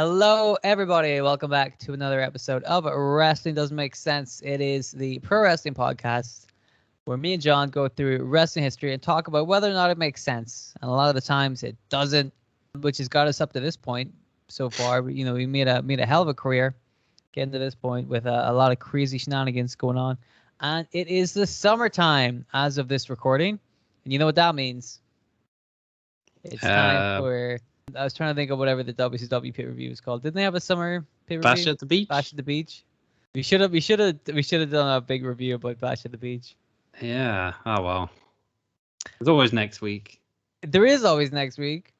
Hello, everybody. Welcome back to another episode of Wrestling Doesn't Make Sense. It is the pro wrestling podcast where me and John go through wrestling history and talk about whether or not it makes sense. And a lot of the times it doesn't, which has got us up to this point so far. You know, we made a hell of a career getting to this point with a lot of crazy shenanigans going on. And it is the summertime as of this recording. And you know what that means? It's time for... I was trying to think of whatever the WCW pay-per-view was called. Didn't they have a summer pay-per-view? Bash at the Beach? Bash at the Beach. We should have done a big review about Bash at the Beach. Yeah. Oh well. There's always next week. There is always next week.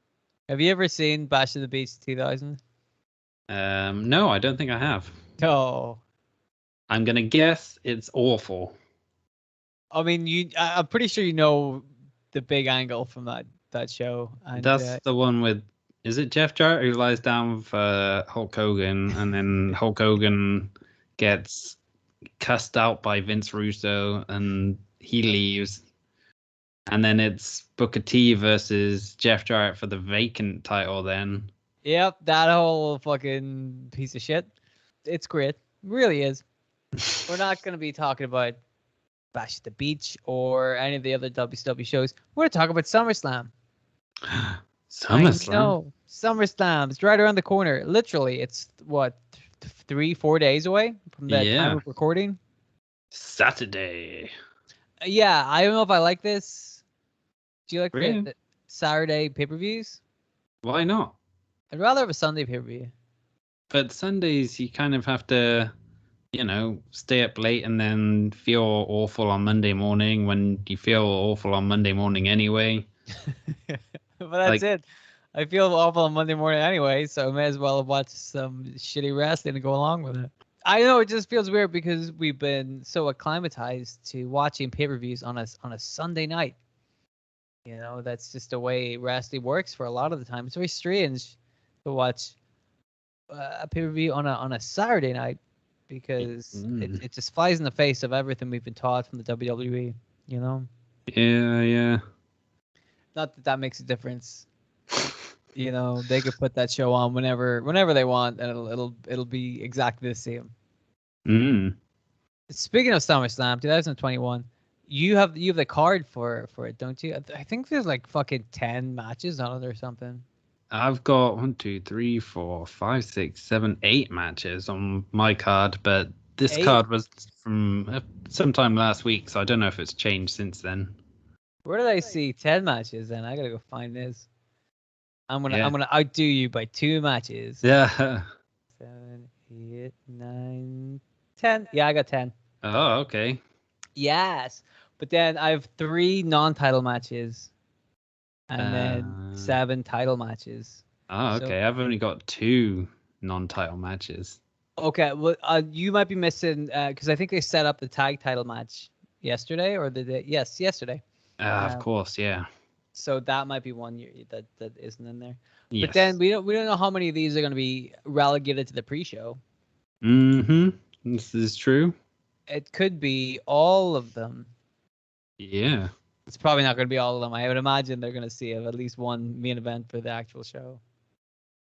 Have you ever seen Bash at the Beach 2000? No, I don't think I have. Oh. I'm gonna guess it's awful. I mean, I'm pretty sure you know the big angle from that show. And, that's the one with. Is it Jeff Jarrett who lies down with Hulk Hogan, and then Hulk Hogan gets cussed out by Vince Russo, and he leaves, and then it's Booker T versus Jeff Jarrett for the vacant title. Then. Yep, that whole fucking piece of shit. It's great, it really is. We're not gonna be talking about Bash at the Beach or any of the other WCW shows. We're gonna talk about SummerSlam. SummerSlam. No, SummerSlam. It's right around the corner. Literally, it's what 3-4 days away from the time of recording. Saturday. Yeah, I don't know if I like this. Do you like the Saturday pay-per-views? Why not? I'd rather have a Sunday pay-per-view. But Sundays, you kind of have to, stay up late and then feel awful on Monday morning when you feel awful on Monday morning anyway. But that's it. I feel awful on Monday morning anyway, so I may as well watch some shitty wrestling and go along with it. I know it just feels weird because we've been so acclimatized to watching pay-per-views on a Sunday night. You know, that's just the way wrestling works for a lot of the time. It's very strange to watch a pay-per-view on a Saturday night because it just flies in the face of everything we've been taught from the WWE. You know? Yeah. Not that makes a difference. You know, they could put that show on whenever they want, and it'll be exactly the same. Speaking of SummerSlam 2021, you have the card for it, don't you? I think there's like fucking 10 matches on it or something. I've got 1, 2, 3, 4, 5, 6, 7, 8 matches on my card, but this card was from sometime last week, so I don't know if it's changed since then. Where did I see 10 matches then? I gotta go find this. I'm gonna outdo you by 2 matches. Yeah. 7, 8, 9, 10. Yeah, I got 10. Oh, okay. Yes. But then I have 3 non-title matches. And then 7 title matches. Oh, okay. So, I've only got 2 non-title matches. Okay, well, you might be missing because I think they set up the tag title match yesterday or the day. Yes, yesterday. Of course, yeah. So that might be one that isn't in there. Yes. But then we don't know how many of these are going to be relegated to the pre-show. This is true. It could be all of them. Yeah. It's probably not going to be all of them. I would imagine they're going to see at least one main event for the actual show.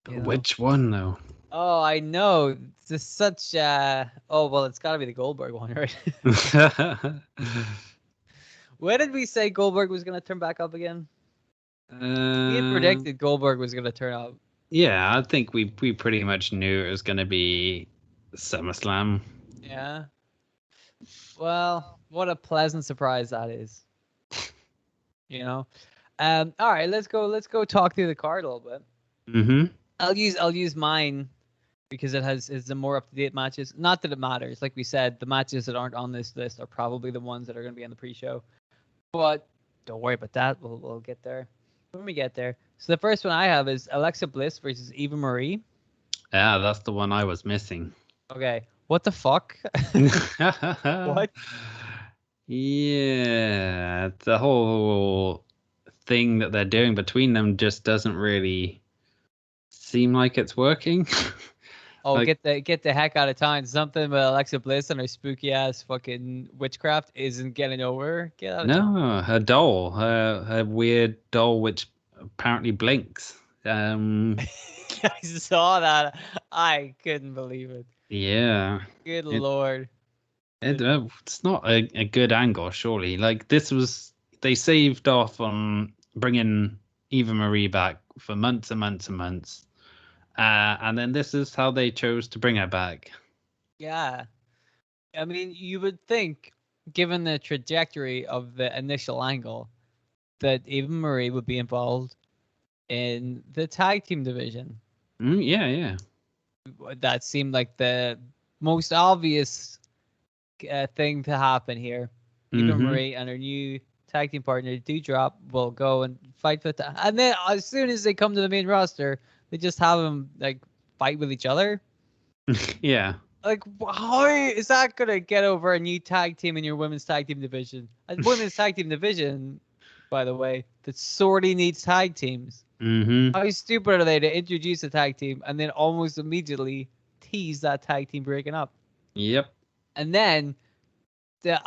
Which one, though? Oh, I know. It's just such... Oh, well, it's got to be the Goldberg one, right? When did we say Goldberg was going to turn back up again? We had predicted Goldberg was going to turn up. Yeah, I think we pretty much knew it was going to be SummerSlam. Yeah. Well, what a pleasant surprise that is. You know. All right, let's go talk through the card a little bit. I'll use mine because it's the more up-to-date matches. Not that it matters. Like we said, the matches that aren't on this list are probably the ones that are going to be on the pre-show. But don't worry about that. We'll get there when we get there. So the first one I have is Alexa Bliss versus Eva Marie. Yeah, that's the one I was missing. Okay. What the fuck? What? Yeah, the whole thing that they're doing between them just doesn't really seem like it's working. Oh, like, get the heck out of town. Something with Alexa Bliss and her spooky ass fucking witchcraft isn't getting over. Get out of town. No, her doll, her weird doll, which apparently blinks. I saw that. I couldn't believe it. Yeah. Good Lord. It's not a good angle, surely. Like, they saved off on bringing Eva Marie back for months and months and months. And then this is how they chose to bring her back. Yeah. I mean, you would think, given the trajectory of the initial angle, that Eva Marie would be involved in the tag team division. Yeah. That seemed like the most obvious thing to happen here. Eva Marie and her new tag team partner, Doudrop, will go and fight for that. And then as soon as they come to the main roster, they just have them like fight with each other. Yeah. Like, how is that gonna get over a new tag team in your women's tag team division? A women's tag team division, by the way, that sorely needs tag teams. How stupid are they to introduce a tag team and then almost immediately tease that tag team breaking up? Yep. And then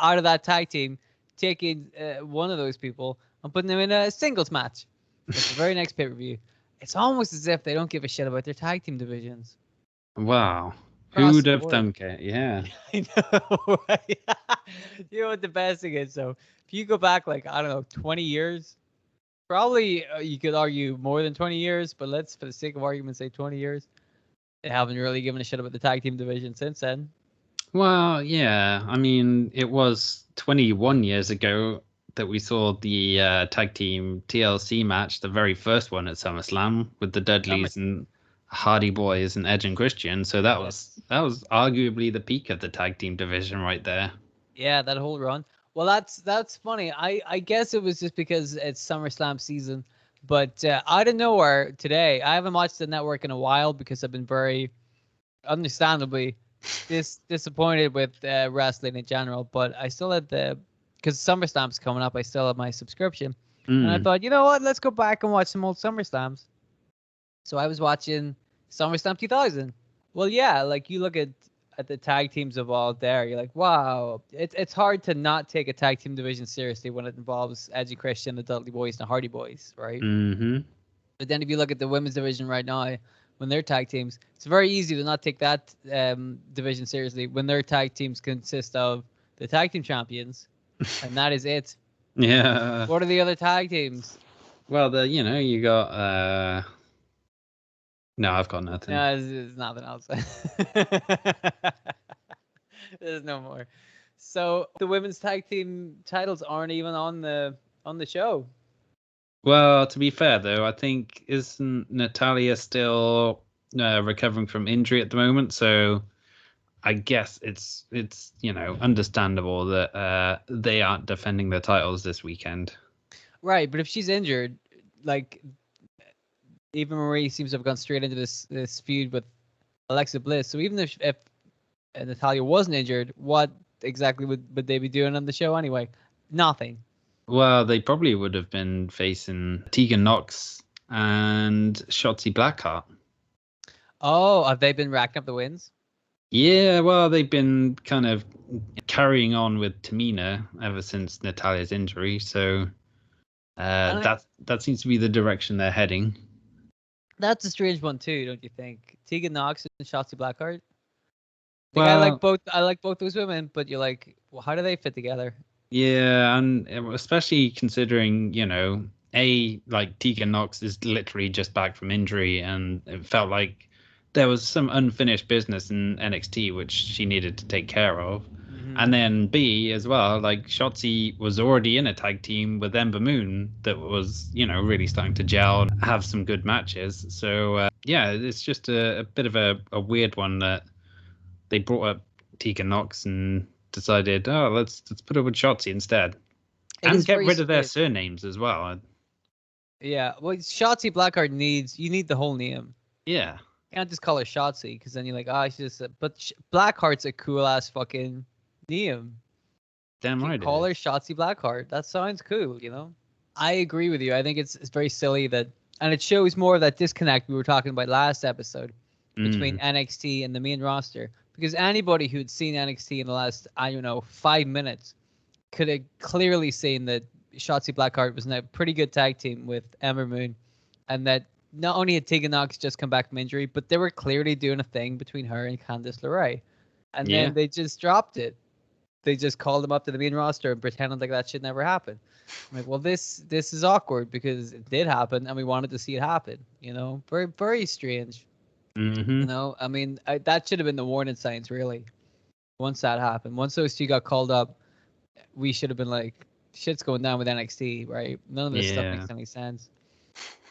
out of that tag team, taking one of those people and putting them in a singles match at the very next pay-per-view. It's almost as if they don't give a shit about their tag team divisions. Wow. Across Who would the have board. thunk it? Yeah. I know, right? You know what the best thing is? So if you go back, like, I don't know, 20 years, probably you could argue more than 20 years, but let's, for the sake of argument, say 20 years. They haven't really given a shit about the tag team division since then. Well, yeah. I mean, it was 21 years ago that we saw the tag team TLC match, the very first one at SummerSlam with the Dudleys and Hardy Boys and Edge and Christian. So that was arguably the peak of the tag team division right there. Yeah, that whole run. Well, that's funny. I guess it was just because it's SummerSlam season, but out of nowhere today, I haven't watched the network in a while because I've been very, understandably, disappointed with wrestling in general. But I still had because SummerSlam's coming up, I still have my subscription, and I thought, you know what, let's go back and watch some old SummerSlams. So I was watching SummerSlam 2000. Well, yeah, like you look at the tag teams involved there, you're like, wow, it's hard to not take a tag team division seriously when it involves Edge and Christian, the Dudley Boys, and the Hardy Boys, right? But then if you look at the women's division right now, when they're tag teams, it's very easy to not take that division seriously when their tag teams consist of the tag team champions, and that is it. Yeah. What are the other tag teams? Well, you got no, I've got nothing. No, there's nothing else. There's no more. So the women's tag team titles aren't even on the show. Well, to be fair though, I think isn't Natalya still recovering from injury at the moment? So I guess it's understandable that they aren't defending their titles this weekend. Right, but if she's injured, like Eva Marie seems to have gone straight into this feud with Alexa Bliss. So even if Natalya wasn't injured, what exactly would they be doing on the show anyway? Nothing. Well, they probably would have been facing Tegan Nox and Shotzi Blackheart. Oh, have they been racking up the wins? Yeah, well, they've been kind of carrying on with Tamina ever since Natalya's injury. So that seems to be the direction they're heading. That's a strange one too, don't you think? Tegan Nox and Shotzi Blackheart. I like both those women, but you're like, well, how do they fit together? Yeah, and especially considering, like Tegan Nox is literally just back from injury, and it felt like there was some unfinished business in NXT which she needed to take care of. And then B as well, like Shotzi was already in a tag team with Ember Moon that was, really starting to gel and have some good matches. So yeah, it's just a bit of a weird one that they brought up Tegan Nox and decided, let's put her with Shotzi instead, and get rid of their surnames as well. Yeah, well, Shotzi Blackheart you need the whole name. Yeah, you can't just call her Shotzi because then you're like, she's just. But Blackheart's a cool ass fucking name. Damn right. Call her Shotzi Blackheart. That sounds cool, I agree with you. I think it's very silly that, and it shows more of that disconnect we were talking about last episode between NXT and the main roster. Because anybody who had seen NXT in the last, 5 minutes could have clearly seen that Shotzi Blackheart was in a pretty good tag team with Ember Moon, and that not only had Tegan Nox just come back from injury, but they were clearly doing a thing between her and Candice LeRae. And then they just dropped it. They just called them up to the main roster and pretended like that shit never happened. I'm like, well, this is awkward because it did happen and we wanted to see it happen. You know, very, very strange. Mm-hmm. You know, I mean, that should have been the warning signs, really. Once that happened, once those two got called up, we should have been like, shit's going down with NXT, right? None of this stuff makes any sense.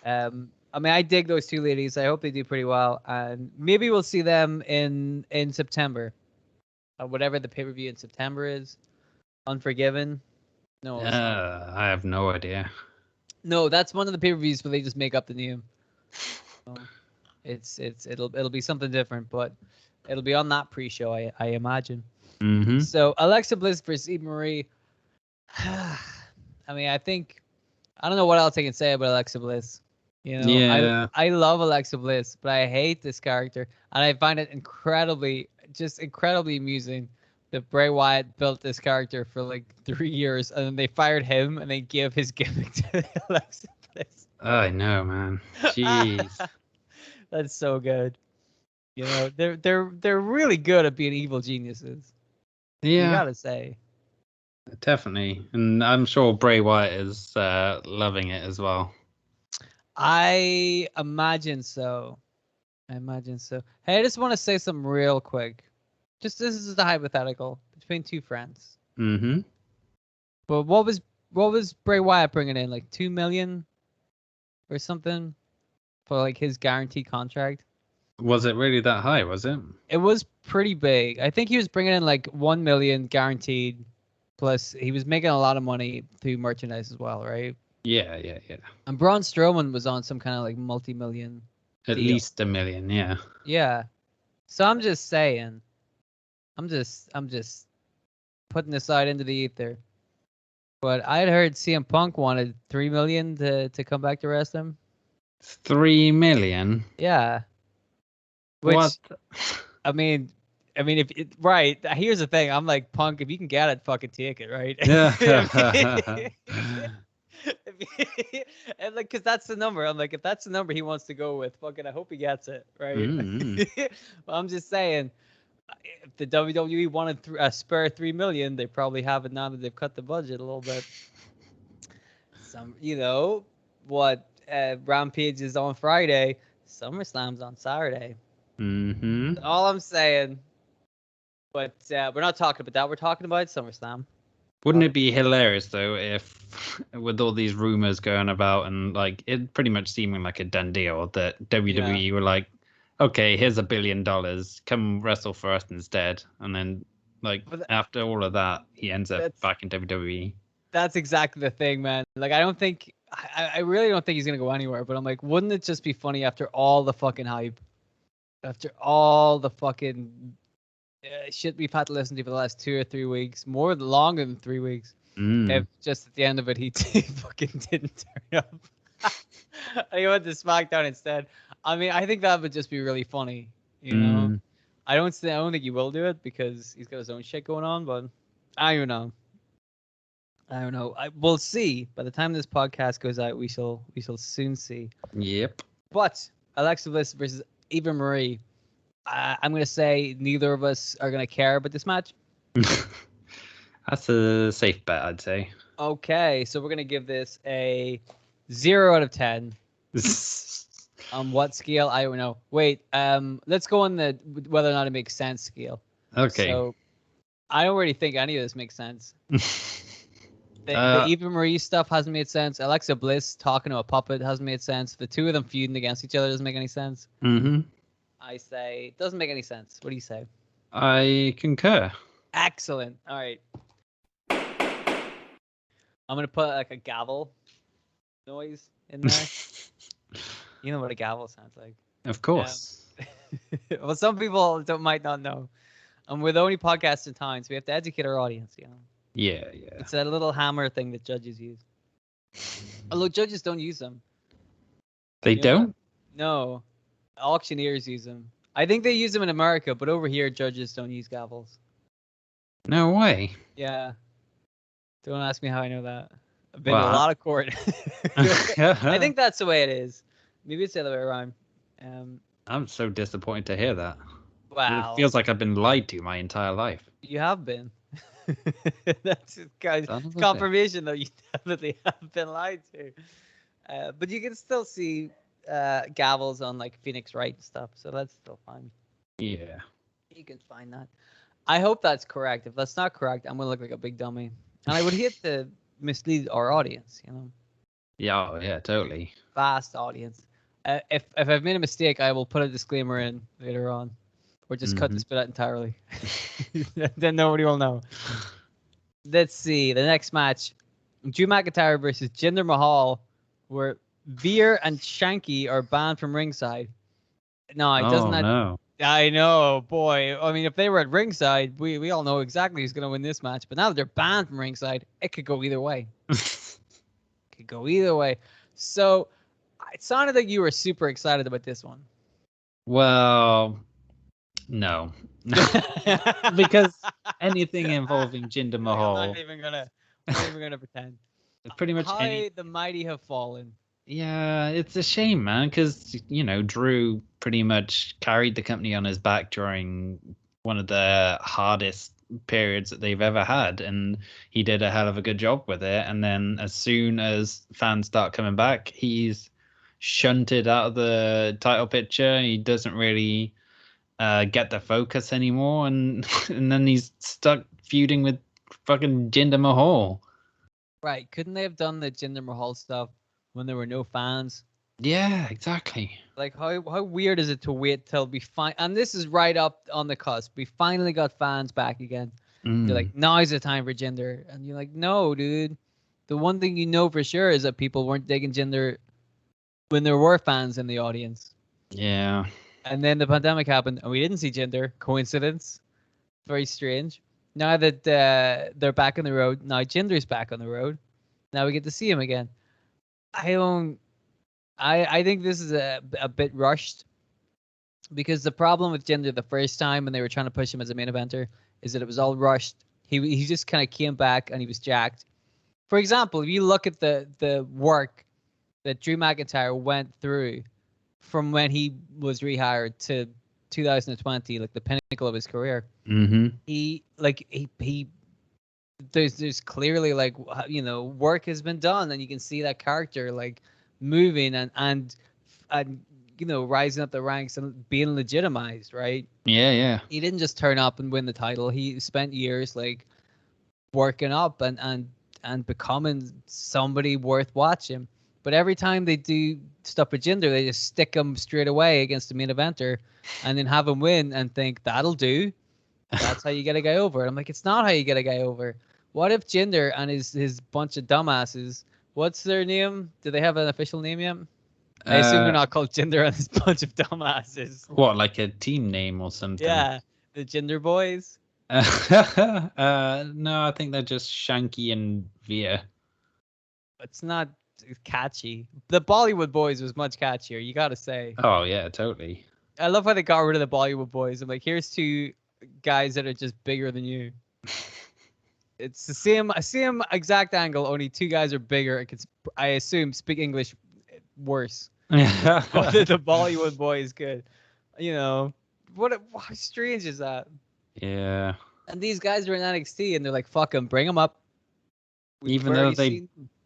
I mean, I dig those two ladies. I hope they do pretty well, and maybe we'll see them in September, whatever the pay-per-view in September is. Unforgiven. No, I have no idea. No, that's one of the pay-per-views where they just make up the name. So it'll be something different, but it'll be on that pre-show, I imagine. Mm-hmm. So Alexa Bliss versus Eva Marie. I mean, I don't know what else I can say about Alexa Bliss. You know, I love Alexa Bliss, but I hate this character, and I find it incredibly amusing that Bray Wyatt built this character for like 3 years, and then they fired him, and they gave his gimmick to Alexa Bliss. I know, man. Jeez. That's so good. You know, they're really good at being evil geniuses. Yeah, you gotta say. Definitely, and I'm sure Bray Wyatt is loving it as well. I imagine so. Hey, I just want to say something real quick. This is a hypothetical between two friends. Mm-hmm. But what was Bray Wyatt bringing in, like $2 million or something for like his guaranteed contract? Was it really that high? Was it? It was pretty big. I think he was bringing in like $1 million guaranteed, plus he was making a lot of money through merchandise as well, right? Yeah. And Braun Strowman was on some kind of like multi-million At deal. least $1 million, yeah. Yeah. So I'm just saying. I'm just putting this out into the ether. But I'd heard CM Punk wanted $3 million to come back to wrestling. $3 million? Yeah. Which, what? I mean, if right. Here's the thing. I'm like, Punk, if you can get it, fucking take it, right? Yeah. And like, cause that's the number. I'm like, if that's the number he wants to go with, fucking, I hope he gets it, right? Mm-hmm. Well, I'm just saying, if the WWE wanted a spare $3 million, they probably have it now that they've cut the budget a little bit. You know what? Rampage is on Friday. SummerSlam's on Saturday. Mm-hmm. That's all I'm saying. But we're not talking about that. We're talking about SummerSlam. Wouldn't it be hilarious though if, with all these rumors going about and like it pretty much seeming like a done deal, that WWE were like, okay, here's $1 billion, come wrestle for us instead, and then like after all of that, he ends up back in WWE. That's exactly the thing, man. Like I really don't think he's gonna go anywhere. But I'm like, wouldn't it just be funny after all the fucking hype, after all the fucking shit we've had to listen to for the last 2 or 3 weeks, longer than 3 weeks. If just at the end of it he fucking didn't turn up. He went to SmackDown instead. I mean, I think that would just be really funny. You know, I don't think he will do it because he's got his own shit going on. But I don't know. We'll see. By the time this podcast goes out, we shall soon see. Yep. But Alexa Bliss versus Eva Marie. I'm going to say neither of us are going to care about this match. That's a safe bet, I'd say. Okay, so we're going to give this a 0 out of 10. On what scale? I don't know. Wait, let's go on the whether or not it makes sense scale. Okay. So I don't really think any of this makes sense. The Eva Marie stuff hasn't made sense. Alexa Bliss talking to a puppet hasn't made sense. The two of them feuding against each other doesn't make any sense. Mm-hmm. I say it doesn't make any sense. What do you say? I concur. Excellent. All right. I'm gonna put like a gavel noise in there. You know what a gavel sounds like. Of course. Well, some people might not know. We're the only podcast in town, so we have to educate our audience. You know. Yeah. It's that little hammer thing that judges use. Although judges don't use them. They don't? No. Auctioneers use them. I think they use them in America, but over here, judges don't use gavels. No way. Yeah. Don't ask me how I know that. I've been to a lot of court. I think that's the way it is. Maybe it's the other way around. I'm so disappointed to hear that. It Wow, feels like I've been lied to my entire life. you have been. That's guys. Son It's of a bitch. confirmation though. You definitely have been lied to. But you can still see gavels on like Phoenix Wright and stuff, so that's still fine. Yeah. You can find that. I hope that's correct. If that's not correct, I'm gonna look like a big dummy, and I would hate to mislead our audience. Yeah, oh, yeah, totally. Vast audience. If I've made a mistake, I will put a disclaimer in later on, or just cut this bit out entirely. Then nobody will know. Let's see the next match: Drew McIntyre versus Jinder Mahal, where Veer and Shanky are banned from ringside. No, it doesn't. No. I know, boy. I mean, if they were at ringside, we all know exactly who's gonna win this match. But now that they're banned from ringside, it could go either way. Could go either way. So it sounded like you were super excited about this one. Well, no. Because anything involving Jinder Mahal. I'm not even gonna pretend. It's pretty much How the mighty have fallen. Yeah, it's a shame, man, because Drew pretty much carried the company on his back during one of the hardest periods that they've ever had, and he did a hell of a good job with it. And then as soon as fans start coming back, he's shunted out of the title picture. He doesn't really get the focus anymore, and and then he's stuck feuding with fucking Jinder Mahal. Right? Couldn't they have done the Jinder Mahal stuff when there were no fans? Yeah, exactly. Like how weird is it to wait till we find? And this is right up on the cusp. We finally got fans back again. You're like, now's the time for Jinder, and you're like, no, dude. The one thing you know for sure is that people weren't digging Jinder when there were fans in the audience. Yeah. And then the pandemic happened, and we didn't see Jinder. Coincidence? Very strange. Now that they're back on the road, now Jinder's back on the road. Now we get to see him again. I think this is a bit rushed, because the problem with Jinder the first time when they were trying to push him as a main eventer is that it was all rushed. He just kind of came back and he was jacked. For example, if you look at the work that Drew McIntyre went through from when he was rehired to 2020, like the pinnacle of his career, there's clearly like work has been done, and you can see that character like moving and rising up the ranks and being legitimized, right? Yeah. He didn't just turn up and win the title. He spent years like working up and becoming somebody worth watching. But every time they do stuff with Jinder, they just stick him straight away against the main eventer and then have him win and think that'll do. That's how you get a guy over. I'm like, it's not how you get a guy over. What if Jinder and his bunch of dumbasses, what's their name? Do they have an official name yet? I assume they're not called Jinder and his bunch of dumbasses. What, like a team name or something? Yeah, the Jinder Boys. No, I think they're just Shanky and Veer. It's not catchy. The Bollywood Boys was much catchier, you gotta say. Oh yeah, totally. I love how they got rid of the Bollywood Boys. I'm like, here's two guys that are just bigger than you. It's the same exact angle, only two guys are bigger. I assume speak English worse. But the Bollywood Boys could. How strange is that? Yeah. And these guys are in NXT, and they're like, fuck them, bring them up. Even though they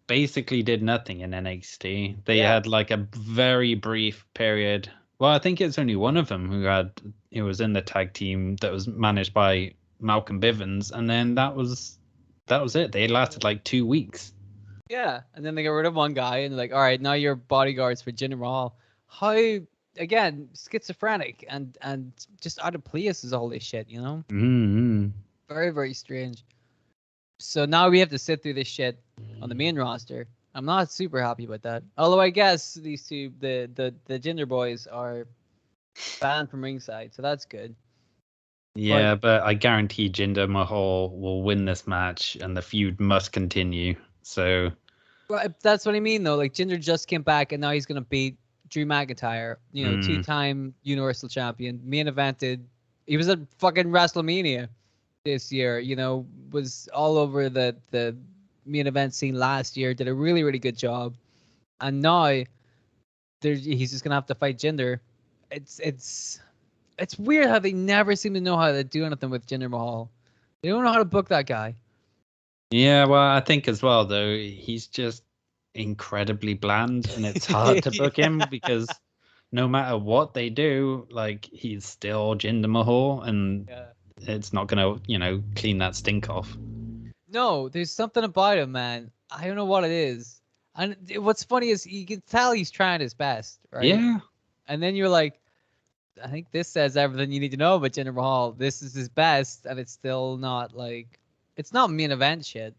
basically did nothing in NXT. They had like a very brief period. Well, I think it's only one of them who was in the tag team that was managed by Malcolm Bivens, and then that was it. They lasted like 2 weeks. Yeah, and then they got rid of one guy, and they're like, all right, now you're bodyguards for Jinder Mahal. How, again, schizophrenic and just out of place is all this shit, Mm-hmm. Very, very strange. So now we have to sit through this shit on the main roster. I'm not super happy about that. Although I guess these two, the Jinder Boys, are banned from ringside, so that's good. Yeah, but I guarantee Jinder Mahal will win this match, and the feud must continue. So, well, that's what I mean, though. Like, Jinder just came back, and now he's gonna beat Drew McIntyre. Two-time Universal Champion, main evented. He was at fucking WrestleMania this year. Was all over the main event scene last year. Did a really, really good job, and now he's just gonna have to fight Jinder. It's weird how they never seem to know how to do anything with Jinder Mahal. They don't know how to book that guy. Yeah, well, I think as well though he's just incredibly bland, and it's hard to book him because no matter what they do, like he's still Jinder Mahal, and it's not gonna clean that stink off. No, there's something about him, man. I don't know what it is. And what's funny is you can tell he's trying his best, right? Yeah. And then you're like, I think this says everything you need to know about Jinder Mahal. This is his best, and it's still not it's not main event shit.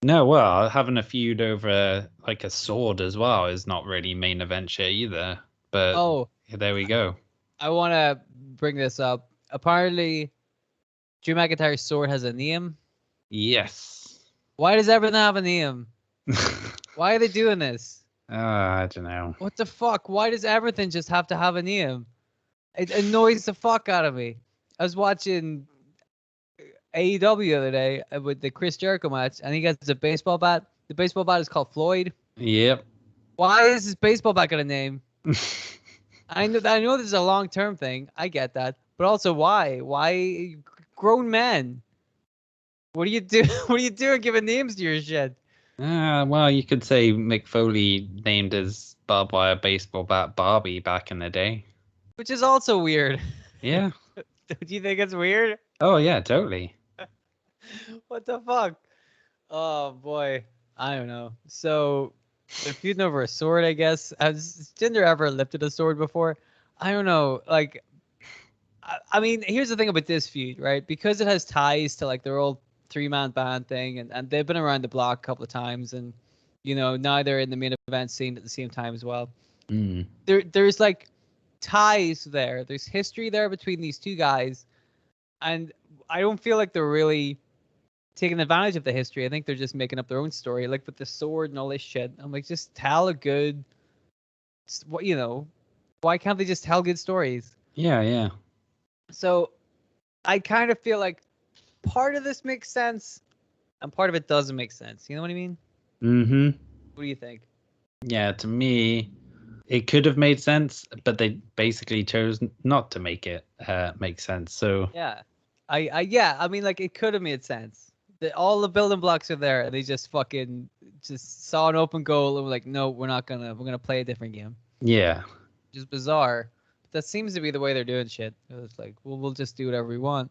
No, well, having a feud over like a sword as well is not really main event shit either. But there we go. I want to bring this up. Apparently, Drew McIntyre's sword has a name. Yes. Why does everything have a name? Why are they doing this? I don't know. What the fuck? Why does everything just have to have a name? It annoys the fuck out of me. I was watching AEW the other day with the Chris Jericho match, and he gets a baseball bat. The baseball bat is called Floyd. Yep. Why is this baseball bat got a name? I know this is a long-term thing. I get that. But also, why? Why grown men? What do you do? What are you doing giving names to your shit? Well, you could say Mick Foley named his barbed wire baseball bat Barbie back in the day. Which is also weird. Yeah. Do you think it's weird? Oh, yeah, totally. What the fuck? Oh, boy. I don't know. So, they're feuding over a sword, I guess. Has Jinder ever lifted a sword before? I don't know. Like, I mean, here's the thing about this feud, right? Because it has ties to, like, their old three-man band thing, and they've been around the block a couple of times, and, now they're in the main event scene at the same time as well. Mm. There's, like, ties there. There's history there between these two guys, and I don't feel like they're really taking advantage of the history. I think they're just making up their own story, like with the sword and all this shit. I'm like, just tell a good, why can't they just tell good stories? Yeah. So I kind of feel like part of this makes sense and part of it doesn't make sense. You know what I mean? Mm-hmm. What do you think? Yeah, to me, it could have made sense, but they basically chose not to make it make sense. So yeah, I mean, like, it could have made sense. All the building blocks are there, and they just fucking just saw an open goal and were like, no, we're gonna play a different game. Yeah, just bizarre. But that seems to be the way they're doing shit. It's like, well, we'll just do whatever we want,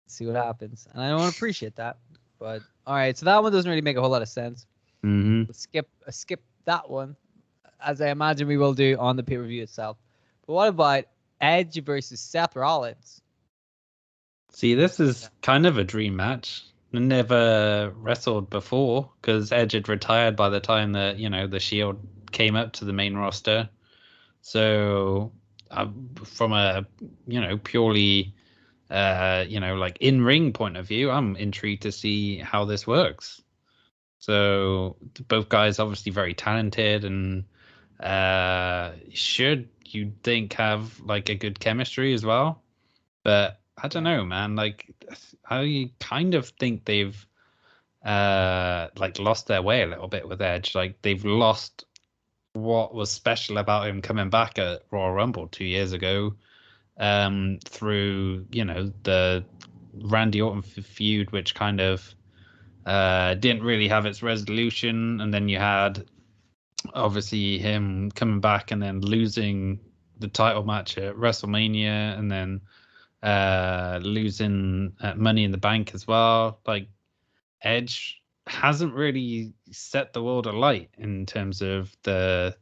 see what happens, and I don't appreciate that. But all right, so that one doesn't really make a whole lot of sense. Mm-hmm. Let's skip that one, as I imagine we will do on the pay-per-view itself. But what about Edge versus Seth Rollins? See, this is kind of a dream match. Never wrestled before because Edge had retired by the time that the Shield came up to the main roster. So from a purely like in-ring point of view, I'm intrigued to see how this works. So both guys obviously very talented and should you think have like a good chemistry as well. But I don't know, man. Like, I kind of think they've like lost their way a little bit with Edge. Like, they've lost what was special about him coming back at Royal Rumble 2 years ago, through the Randy Orton feud, which kind of didn't really have its resolution, and then you had obviously him coming back and then losing the title match at WrestleMania, and then losing Money in the Bank as well. Like, Edge hasn't really set the world alight in terms of the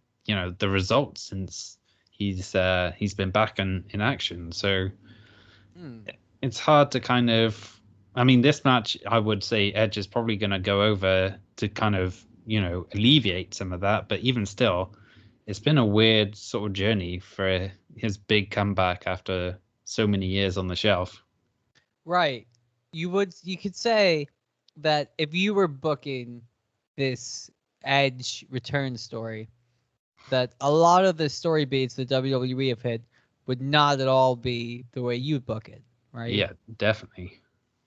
results since he's been back in action. So it's hard to kind of, I mean, this match, I would say Edge is probably going to go over to kind of alleviate some of that, but even still, it's been a weird sort of journey for his big comeback after so many years on the shelf. Right. You could say that if you were booking this Edge return story, that a lot of the story beats the WWE have hit would not at all be the way you'd book it, right? Yeah, definitely.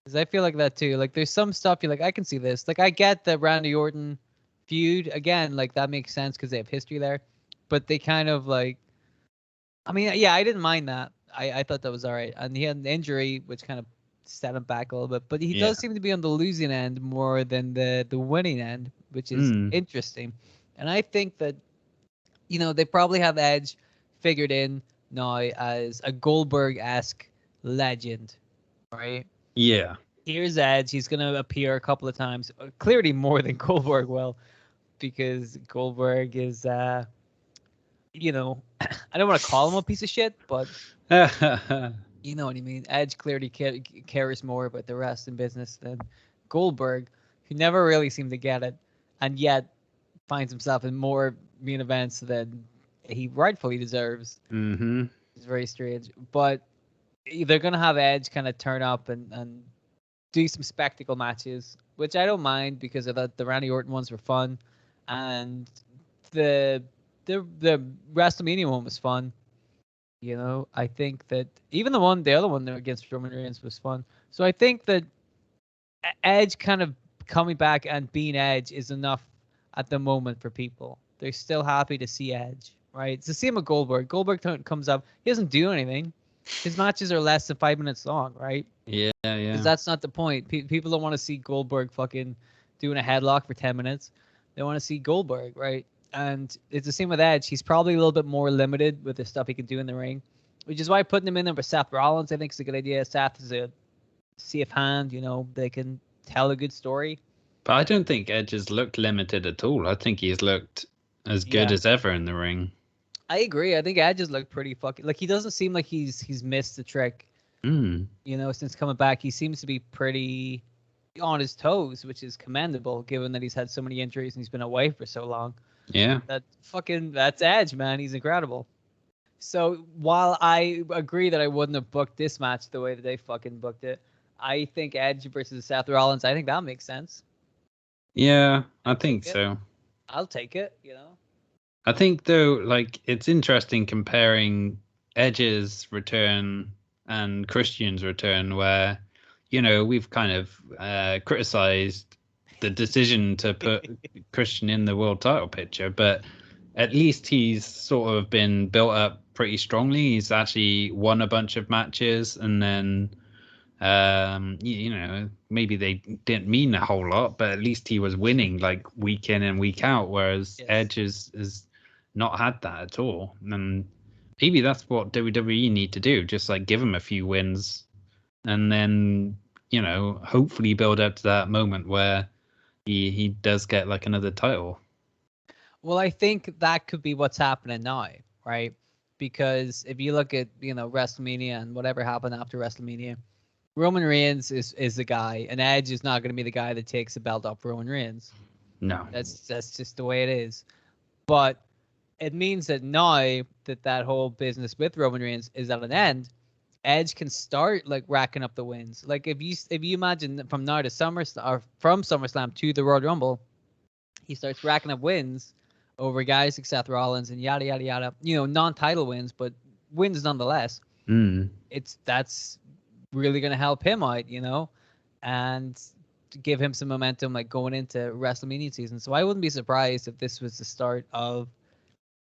Because I feel like that too. Like, there's some stuff you're like, I can see this. Like, I get the Randy Orton feud again. Like, that makes sense because they have history there. but they kind of like, I mean, yeah, I didn't mind that. I thought that was all right. And he had an injury, which kind of set him back a little bit. But he does seem to be on the losing end more than the winning end, which is interesting. And I think that, they probably have Edge figured in now as a Goldberg-esque legend, right? Yeah. Here's Edge. He's going to appear a couple of times, clearly more than Goldberg will, because Goldberg is, I don't want to call him a piece of shit, but you know what I mean. Edge clearly cares more about the wrestling business than Goldberg, who never really seemed to get it, and yet finds himself in more main events than he rightfully deserves. Mm-hmm. It's very strange, but they're gonna have Edge kind of turn up and do some spectacle matches, which I don't mind because I thought the Randy Orton ones were fun, and the WrestleMania one was fun. I think that even the other one against Roman Reigns was fun. So I think that Edge kind of coming back and being Edge is enough at the moment for people. They're still happy to see Edge, right? It's the same with Goldberg. Goldberg comes up, he doesn't do anything. His matches are less than 5 minutes long, right? Yeah. Because that's not the point. People don't want to see Goldberg fucking doing a headlock for 10 minutes. They want to see Goldberg, right? And it's the same with Edge. He's probably a little bit more limited with the stuff he can do in the ring, which is why putting him in there with Seth Rollins, I think, is a good idea. Seth is a safe hand. They can tell a good story. But I don't think Edge has looked limited at all. I think he's looked as good as ever in the ring. I agree. I think Edge has looked pretty fucking... Like, he doesn't seem like he's missed the trick. Since coming back, he seems to be pretty on his toes, which is commendable, given that he's had so many injuries and he's been away for so long. Yeah. That's Edge, man. He's incredible. So while I agree that I wouldn't have booked this match the way that they fucking booked it, I think Edge versus Seth Rollins, I think that makes sense. Yeah, I think so. I'll take it, I think, though, like, it's interesting comparing Edge's return and Christian's return, where, we've kind of criticized the decision to put Christian in the world title picture, but at least he's sort of been built up pretty strongly. He's actually won a bunch of matches, and then maybe they didn't mean a whole lot, but at least he was winning like week in and week out, whereas Edge has not had that at all. And maybe that's what WWE need to do, just like give him a few wins and then hopefully build up to that moment where he does get like another title. Well, I think that could be what's happening now, right? Because if you look at WrestleMania and whatever happened after WrestleMania, Roman Reigns is the guy, and Edge is not going to be the guy that takes the belt off Roman Reigns. No, that's just the way it is. But it means that now that whole business with Roman Reigns is at an end, Edge can start like racking up the wins. Like if you imagine from now to SummerSlam, or from SummerSlam to the Royal Rumble, he starts racking up wins over guys like Seth Rollins and yada yada yada. Non-title wins, but wins nonetheless. That's really going to help him out, and to give him some momentum like going into WrestleMania season. So I wouldn't be surprised if this was the start of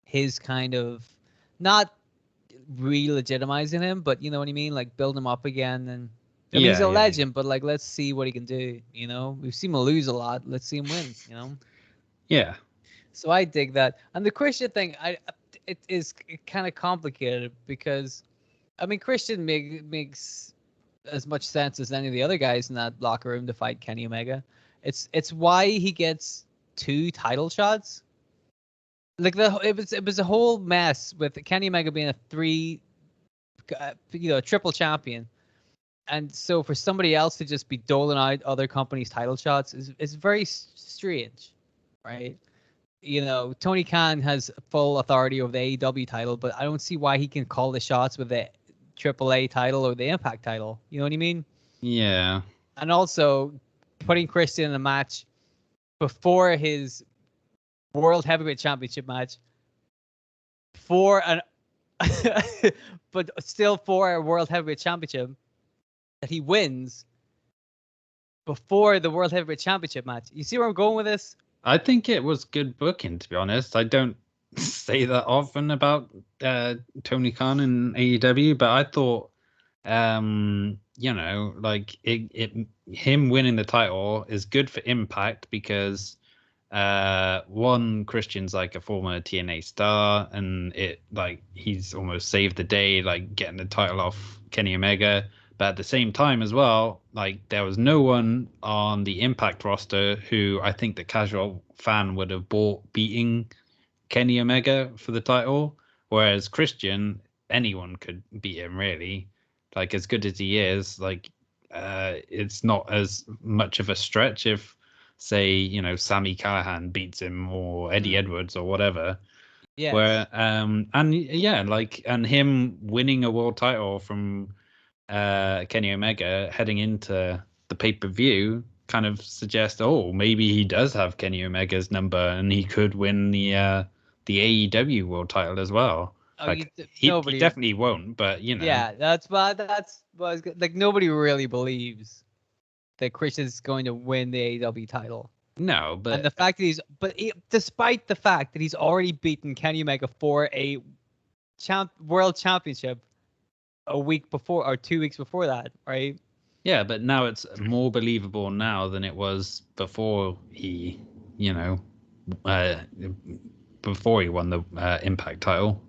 his kind of not re-legitimizing him, but you know what I mean, like build him up again. And he's a legend, but like let's see what he can do. We've seen him lose a lot. Let's see him win. Yeah. So I dig that. And the Christian thing, it is kind of complicated because, I mean, Christian makes as much sense as any of the other guys in that locker room to fight Kenny Omega. It's why he gets 2 title shots. Like it was a whole mess with Kenny Omega being a triple champion, and so for somebody else to just be doling out other companies' title shots is very strange, right? Tony Khan has full authority over the AEW title, but I don't see why he can call the shots with the AAA title or the Impact title. You know what I mean? Yeah. And also putting Christian in a match before his World Heavyweight Championship match but still for a World Heavyweight Championship that he wins before the World Heavyweight Championship match. You see where I'm going with this? I think it was good booking, to be honest. I don't say that often about Tony Khan in AEW, but I thought, like him winning the title is good for Impact because one, Christian's like a former TNA star, and he's almost saved the day, like getting the title off Kenny Omega. But at the same time as well, like there was no one on the Impact roster who I think the casual fan would have bought beating Kenny Omega for the title, whereas Christian, anyone could beat him really. Like as good as he is, it's not as much of a stretch if, say, Sami Callihan beats him or Eddie Edwards or whatever. Yeah. Where and him winning a world title from Kenny Omega heading into the pay-per-view kind of suggests, oh, maybe he does have Kenny Omega's number and he could win the AEW world title as well. Oh, he definitely won't, but Yeah, that's what like nobody really believes that Christian's going to win the AEW title. No, but and the fact that despite the fact that he's already beaten Kenny Omega for a world championship a week before or 2 weeks before that, right? Yeah, but now it's more believable now than it was before he, before he won the Impact title.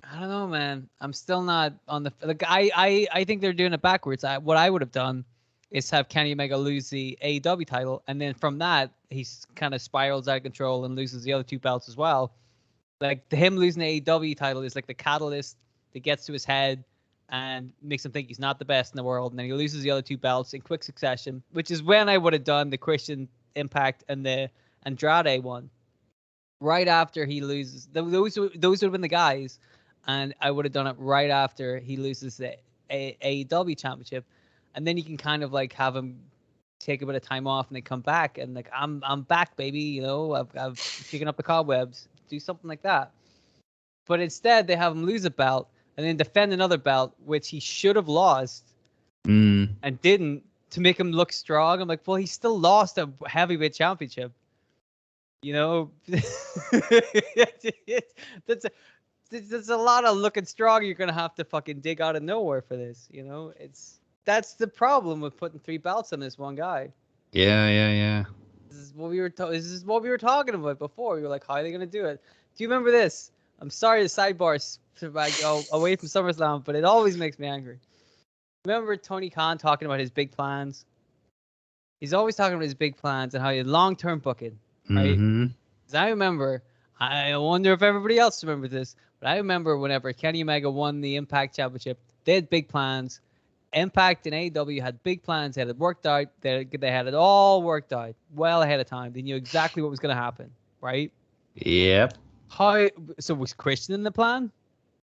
I don't know, man. I'm still not on the like. I think they're doing it backwards. What I would have done is have Kenny Omega lose the AEW title, and then from that he's kind of spirals out of control and loses the other two belts as well. Like him losing the AEW title is like the catalyst that gets to his head and makes him think he's not the best in the world, and then he loses the other two belts in quick succession, which is when I would have done the Christian Impact and the Andrade one. Right after he loses, those would have been the guys, and I would have done it right after he loses the AEW championship, and then you can kind of like have him take a bit of time off and then come back and like I'm back, baby. I've picking up the cobwebs. Do something like that. But instead, they have him lose a belt and then defend another belt, which he should have lost and didn't, to make him look strong. I'm like, well, he still lost a heavyweight championship. That's a lot of looking strong you're gonna have to fucking dig out of nowhere for this. That's the problem with putting 3 belts on this one guy. Yeah. This is what we were talking about before. We were like, how are they gonna do it? Do you remember this? I'm sorry to sidebar go away from SummerSlam, but it always makes me angry. Remember Tony Khan talking about his big plans? He's always talking about his big plans and how he had long-term booking, right? Because I remember, I wonder if everybody else remembers this, but I remember whenever Kenny Omega won the Impact Championship, they had big plans. Impact and AEW had big plans. They had it worked out. They had it all worked out well ahead of time. They knew exactly what was going to happen, right? Yep. So was Christian in the plan?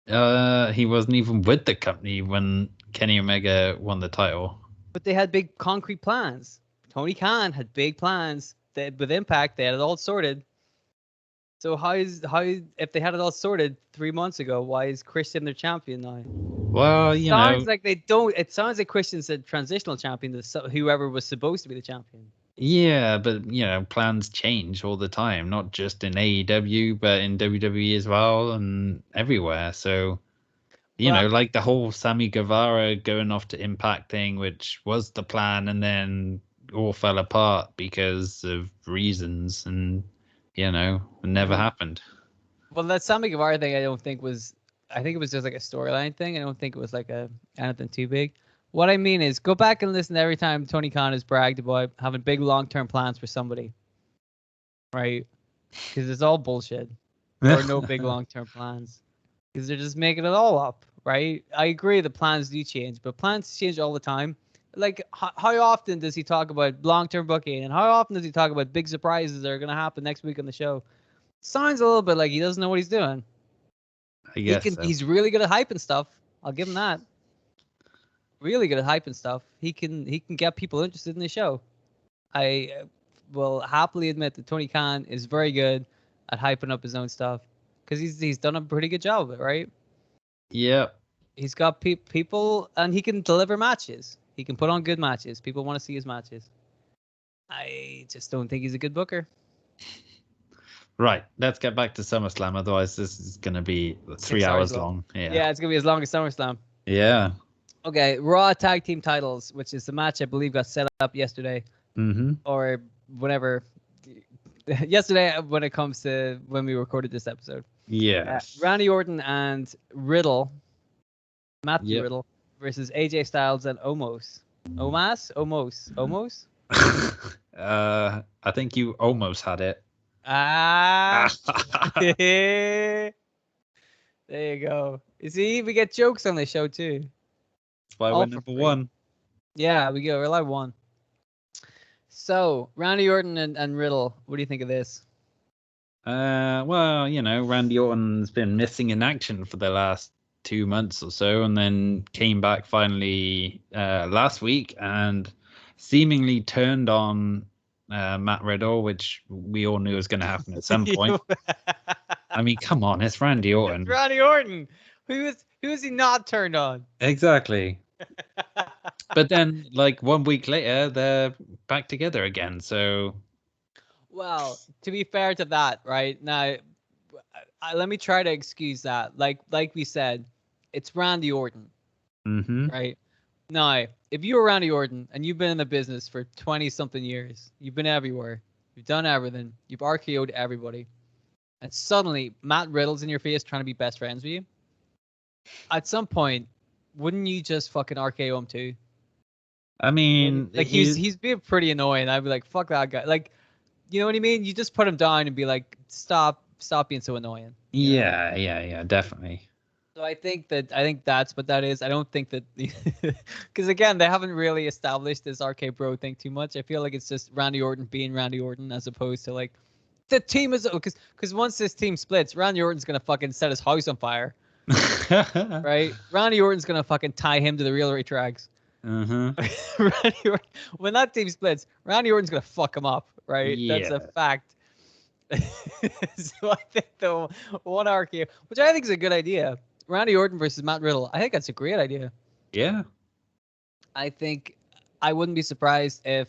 He wasn't even with the company when Kenny Omega won the title. But they had big concrete plans. Tony Khan had big plans. With Impact, they had it all sorted. So if they had it all sorted 3 months ago, why is Christian their champion now? Well, sounds like they don't. It sounds like Christian's a transitional champion to whoever was supposed to be the champion. Yeah, but plans change all the time, not just in AEW, but in WWE as well and everywhere. So, like the whole Sammy Guevara going off to Impact thing, which was the plan, and then all fell apart because of reasons, and it never happened. Well, that Sammy Guevara thing, I think it was just like a storyline thing. I don't think it was like anything too big. What I mean is, go back and listen to every time Tony Khan has bragged about having big long-term plans for somebody, right? Because it's all bullshit. There are no big long-term plans because they're just making it all up, right? I agree the plans do change, but plans change all the time. Like, how often does he talk about long-term booking, and how often does he talk about big surprises that are going to happen next week on the show? Sounds a little bit like he doesn't know what he's doing. I guess so. He's really good at hyping stuff. I'll give him that. Really good at hyping stuff. He can get people interested in the show. I will happily admit that Tony Khan is very good at hyping up his own stuff because he's done a pretty good job of it, right? Yeah. He's got people, and he can deliver matches. He can put on good matches. People want to see his matches. I just don't think he's a good booker. Right, let's get back to SummerSlam. Otherwise, this is going to be 3 hours long. Yeah, it's gonna be as long as SummerSlam. Yeah. Okay, Raw Tag Team Titles, which is the match I believe got set up yesterday, or whenever. Yesterday, when it comes to when we recorded this episode. Yes. Randy Orton and Riddle, Matthew Riddle, versus AJ Styles and Omos. Omos? I think you almost had it. There you go. You see, we get jokes on this show too. That's why we're number one. Yeah, we're like one. So, Randy Orton and Riddle, what do you think of this? Well, Randy Orton's been missing in action for the last 2 months or so, and then came back finally last week and seemingly turned on Matt Riddle, which we all knew was going to happen at some point. I mean, come on, it's Randy Orton. It's Randy Orton. Who is he not turned on? Exactly. But then, like 1 week later, they're back together again. So, well, to be fair to that, right now, let me try to excuse that. Like we said, it's Randy Orton, right? Now, if you're Randy Orton and you've been in the business for 20-something years, you've been everywhere, you've done everything, you've RKO'd everybody, and suddenly Matt Riddle's in your face trying to be best friends with you, at some point, wouldn't you just fucking RKO him too? I mean, like he's being pretty annoying. I'd be like, fuck that guy. Like, you know what I mean? You just put him down and be like, stop being so annoying. Yeah, definitely. So I think that's what that is. I don't think that because again, they haven't really established this RK Bro thing too much. I feel like it's just Randy Orton being Randy Orton as opposed to like the team is because once this team splits, Randy Orton's gonna fucking set his house on fire. Right? Randy Orton's gonna fucking tie him to the railway tracks. Randy Orton, when that team splits, Randy Orton's gonna fuck him up, right? Yeah. That's a fact. So I think the one RKO, which I think is a good idea, Randy Orton versus Matt Riddle, I think that's a great idea. Yeah. I think I wouldn't be surprised if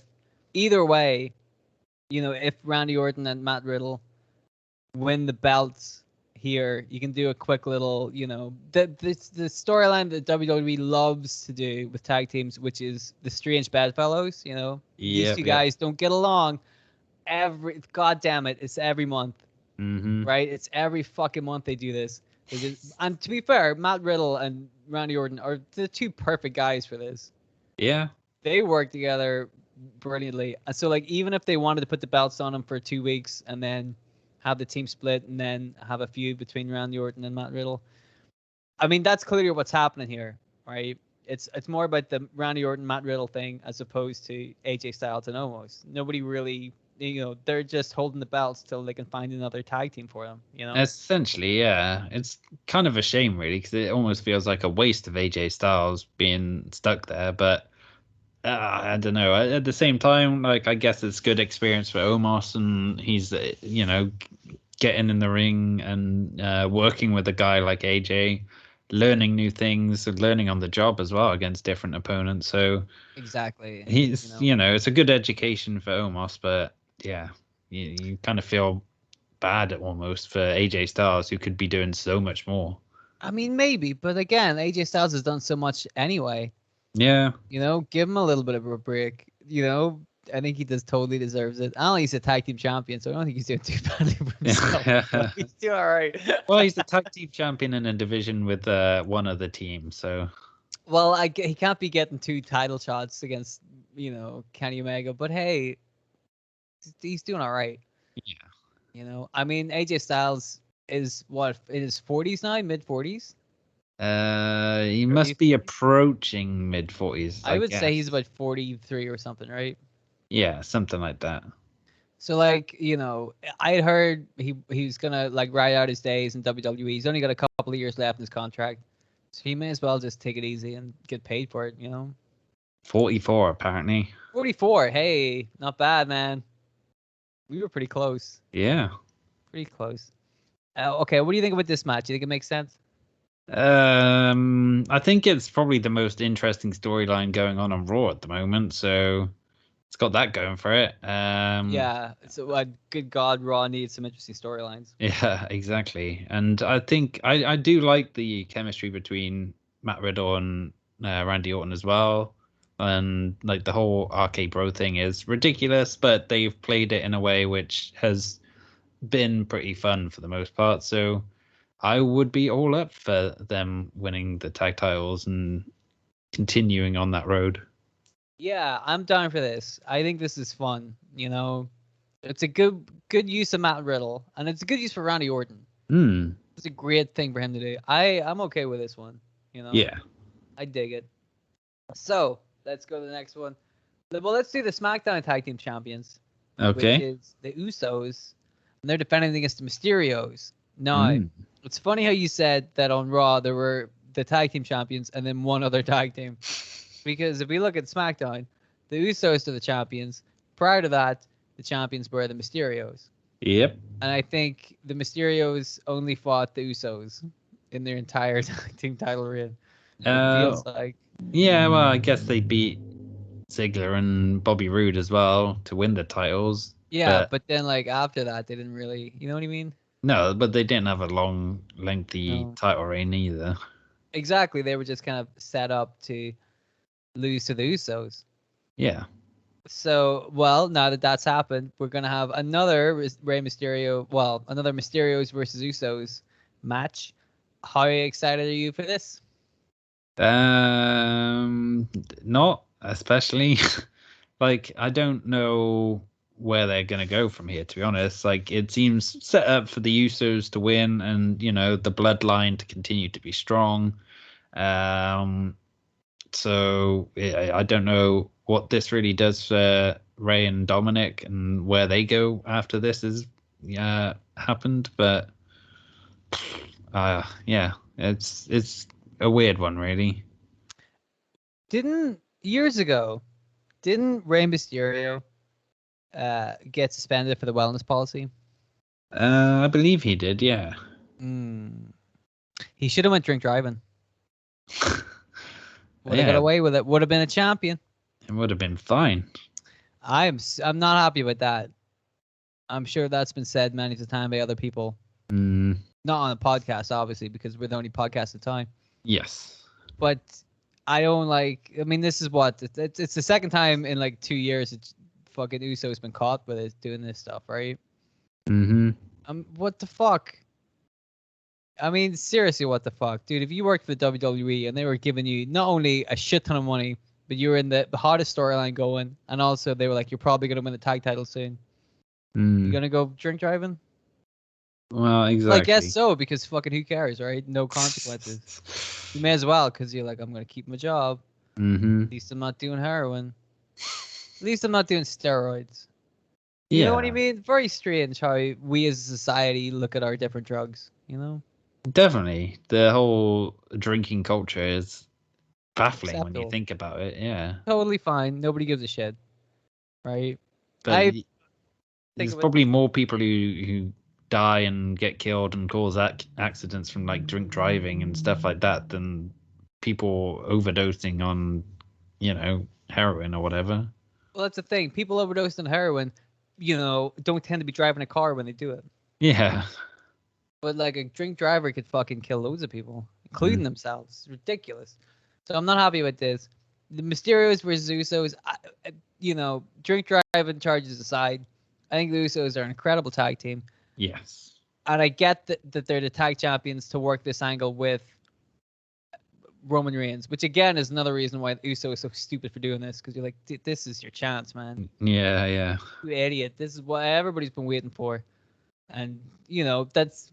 either way, if Randy Orton and Matt Riddle win the belts here, you can do a quick little, the storyline that WWE loves to do with tag teams, which is the strange bedfellows. These two guys don't get along. God damn it, it's every month, right? It's every fucking month they do this. And to be fair, Matt Riddle and Randy Orton are the two perfect guys for this. Yeah, they work together brilliantly. And so, like, even if they wanted to put the belts on them for 2 weeks and then have the team split and then have a feud between Randy Orton and Matt Riddle. I mean, that's clearly what's happening here, right? It's more about the Randy Orton, Matt Riddle thing as opposed to AJ Styles and Omos. Nobody really, they're just holding the belts till they can find another tag team for them, Essentially, yeah. It's kind of a shame, really, because it almost feels like a waste of AJ Styles being stuck there, but I don't know. At the same time, like, I guess it's good experience for Omos, and he's, getting in the ring and working with a guy like AJ, learning new things, learning on the job as well against different opponents. So exactly, he's, it's a good education for Omos, but yeah, you kind of feel bad almost for AJ Styles, who could be doing so much more. I mean, maybe, but again, AJ Styles has done so much anyway. Yeah. Give him a little bit of a break. I think he totally deserves it. I don't think he's a tag team champion, so I don't think he's doing too badly for himself. He's doing all right. Well, he's the tag team champion in a division with one other team, so. Well, he can't be getting 2 title shots against, Kenny Omega, but hey, he's doing all right. Yeah. I mean, AJ Styles is what, in his 40s now, mid-40s? He must be approaching mid-40s. I would say he's about 43 or something, right? Yeah, something like that. So, like, I had heard he was gonna like ride out his days in WWE. He's only got a couple of years left in his contract, so he may as well just take it easy and get paid for it. 44 apparently. 44. Hey, not bad, man. We were pretty close. Yeah. Pretty close. Okay, what do you think about this match? Do you think it makes sense? I think it's probably the most interesting storyline going on Raw at the moment. So it's got that going for it. Yeah. So, good God, Raw needs some interesting storylines. Yeah, exactly. And I think I do like the chemistry between Matt Riddle and Randy Orton as well. And like the whole RK Bro thing is ridiculous, but they've played it in a way which has been pretty fun for the most part. So I would be all up for them winning the tag titles and continuing on that road. Yeah, I'm down for this. I think this is fun. It's a good use of Matt Riddle, and it's a good use for Randy Orton. It's a great thing for him to do. I'm okay with this one. Yeah. I dig it. So let's go to the next one. Well, let's do the SmackDown Tag Team Champions. Okay. Which is the Usos, and they're defending against the Mysterios. Now, it's funny how you said that on Raw there were the tag team champions and then one other tag team. Because if we look at SmackDown, the Usos are the champions. Prior to that, the champions were the Mysterios. Yep. And I think the Mysterios only fought the Usos in their entire tag team title reign. It feels like. Yeah, well, I guess they beat Ziggler and Bobby Roode as well to win the titles. Yeah, but then like after that, they didn't really, you know what I mean? No, but they didn't have a long, lengthy title reign either. Exactly, they were just kind of set up to lose to the Usos. Yeah. So, well, now that that's happened, we're gonna have another another Mysterios versus Usos match. How excited are you for this? Not especially. Like, I don't know where they're gonna go from here, to be honest. Like, it seems set up for the Usos to win, and the bloodline to continue to be strong. So I don't know what this really does for Ray and Dominic and where they go after this has happened, but yeah, it's a weird one, really. Years ago, didn't Rey Mysterio get suspended for the wellness policy? I believe he did, yeah. He should have went drink driving. Would have Yeah. got away with it. Would have been a champion. It would have been fine. I'm not happy with that. I'm sure that's been said many times by other people. Not on a podcast, obviously, because we're the only podcast at the time. Yes. But I don't like. I mean, this is what it's the second time in like 2 years it's fucking Uso's been caught with it doing this stuff, right? What the fuck? I mean, seriously, what the fuck, dude? If you worked for the WWE and they were giving you not only a shit ton of money, but you were in the hottest storyline going, and also they were like, you're probably gonna win the tag title soon. You gonna go drink driving? Well, exactly. Well, I guess so, because fucking who cares, right? No consequences. You may as well, because you're like, I'm gonna keep my job. At least I'm not doing heroin. At least I'm not doing steroids. You know what I mean? Very strange how we as a society look at our different drugs, Definitely. The whole drinking culture is baffling when you think about it, yeah. Totally fine. Nobody gives a shit. Right? But there's probably more people who die and get killed and cause accidents from like drink driving and stuff like that than people overdosing on, heroin or whatever. Well, that's the thing. People overdosing on heroin, don't tend to be driving a car when they do it. Yeah. But like a drink driver could fucking kill loads of people, including themselves. It's ridiculous. So I'm not happy with this. The Mysterios versus Usos, drink driving charges aside, I think the Usos are an incredible tag team. Yes. And I get that they're the tag champions to work this angle with Roman Reigns, which again is another reason why the Uso is so stupid for doing this, because you're like, this is your chance, man. Yeah. You idiot. This is what everybody's been waiting for. And, that's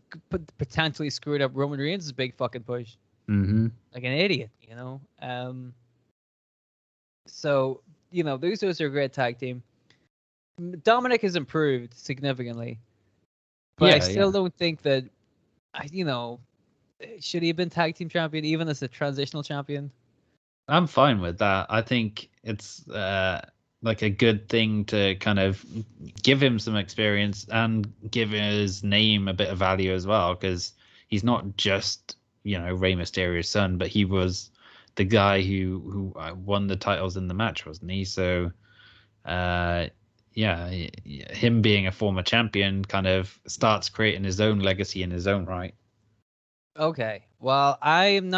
potentially screwed up Roman Reigns' big fucking push. Like an idiot, So, the Usos are a great tag team. Dominic has improved significantly. But I still don't think that, should he have been tag team champion even as a transitional champion? I'm fine with that. I think it's like a good thing to kind of give him some experience and give his name a bit of value as well, because he's not just Rey Mysterio's son, but he was the guy who won the titles in the match, wasn't he? So him being a former champion kind of starts creating his own legacy in his own right. Okay. Well, I'm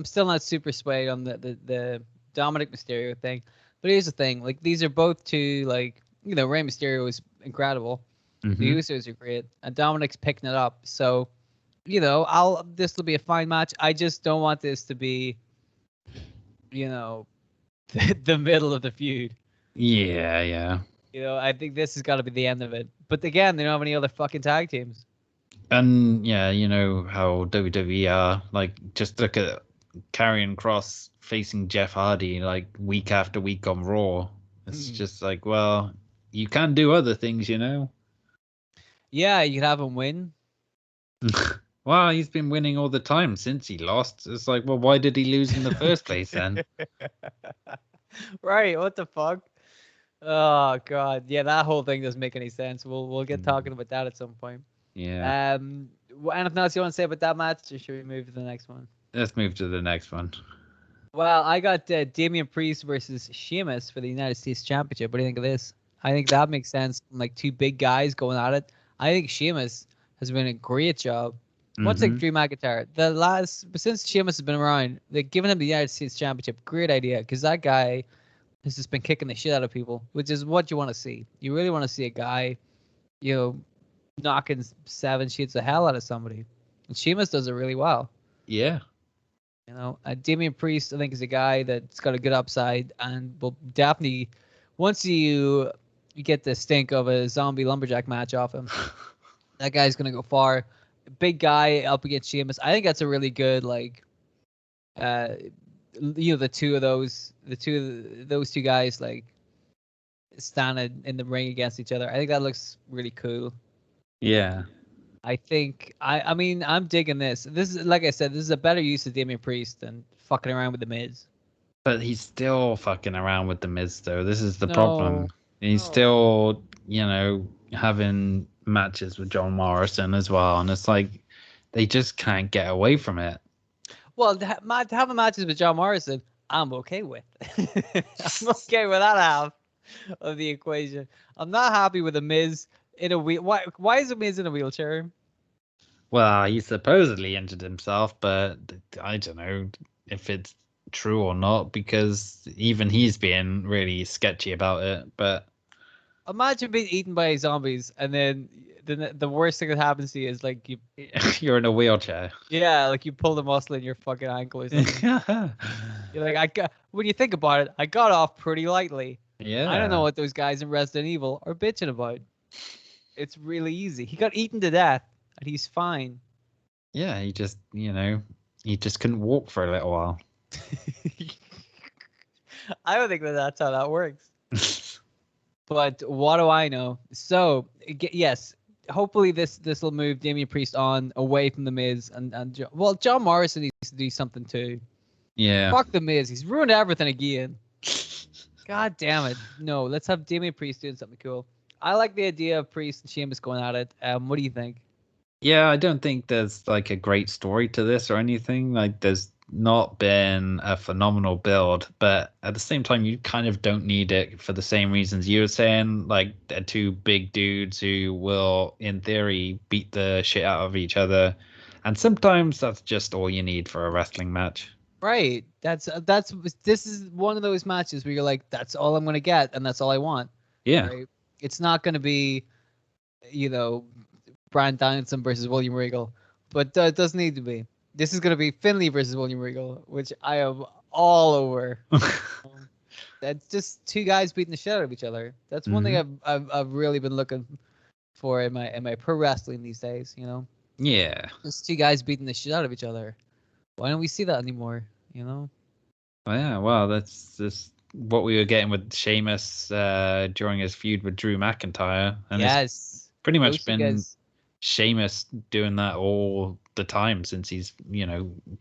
still not super swayed on the Dominic Mysterio thing. But here's the thing. Like, these are both two, like, Rey Mysterio is incredible. The Usos are great. And Dominic's picking it up. So, this will be a fine match. I just don't want this to be, the middle of the feud. Yeah. I think this has got to be the end of it. But again, they don't have any other fucking tag teams. And yeah, you know how WWE are. Like, just look at Karrion Kross facing Jeff Hardy like week after week on Raw. It's just like, well, you can do other things, Yeah, you could have him win. Well, he's been winning all the time since he lost. It's like, well, why did he lose in the first place then? Right, what the fuck? Oh god, yeah, that whole thing doesn't make any sense. We'll get talking about that at some point. Yeah. Anything else you want to say about that match, or should we move to the next one? Let's move to the next one. Well, I got Damien Priest versus Sheamus for the United States Championship. What do you think of this? I think that makes sense. Like, two big guys going at it. I think Sheamus has been a great job. Much like Drew McIntyre. Since Sheamus has been around, they're giving him the United States Championship. Great idea, because that guy has just been kicking the shit out of people, which is what you want to see. You really want to see a guy, knocking 7 sheets of hell out of somebody. And Sheamus does it really well. Yeah. Damien Priest, I think, is a guy that's got a good upside, and will definitely, once you get the stink of a zombie lumberjack match off him, that guy's gonna go far. Big guy up against Sheamus. I think that's a really good, like, the two of those two guys, like, standing in the ring against each other. I think that looks really cool. Yeah. I think I mean, I'm digging this. This is, like I said, this is a better use of Damien Priest than fucking around with the Miz. But he's still fucking around with the Miz, though. This is the problem. He's still, having matches with John Morrison as well, and it's like they just can't get away from it. Well, having matches with John Morrison, I'm okay with. I'm okay with that half of the equation. I'm not happy with the Miz in a wheel. Why is the Miz in a wheelchair? Well, he supposedly injured himself, but I don't know if it's true or not, because even he's being really sketchy about it. But imagine being eaten by zombies, and then the worst thing that happens to you is, like, you're in a wheelchair. Yeah, like, you pull the muscle in your fucking ankle or something. You're like, when you think about it, I got off pretty lightly. Yeah. I don't know what those guys in Resident Evil are bitching about. It's really easy. He got eaten to death, and he's fine. Yeah, he just, he just couldn't walk for a little while. I don't think that's how that works. But what do I know? So, yes, hopefully this will move Damien Priest on away from the Miz, and John Morrison needs to do something too. Yeah. Fuck the Miz. He's ruined everything again. God damn it. No, let's have Damien Priest doing something cool. I like the idea of Priest and Sheamus going at it. What do you think? Yeah, I don't think there's like a great story to this or anything. Like, there's not been a phenomenal build, but at the same time, you kind of don't need it for the same reasons you were saying. Like, they're two big dudes who will, in theory, beat the shit out of each other, and sometimes that's just all you need for a wrestling match. Right. This is one of those matches where you're like, that's all I'm gonna get, and that's all I want. Yeah. Right? It's not gonna be, Bryan Danielson versus William Regal, but it doesn't need to be. This is gonna be Finlay versus William Regal, which I am all over. That's just two guys beating the shit out of each other. That's one thing I've really been looking for in my pro wrestling these days. Yeah. Just two guys beating the shit out of each other. Why don't we see that anymore? Well, yeah. Well, that's just what we were getting with Sheamus during his feud with Drew McIntyre, and it's pretty much been Sheamus doing that all the time since he's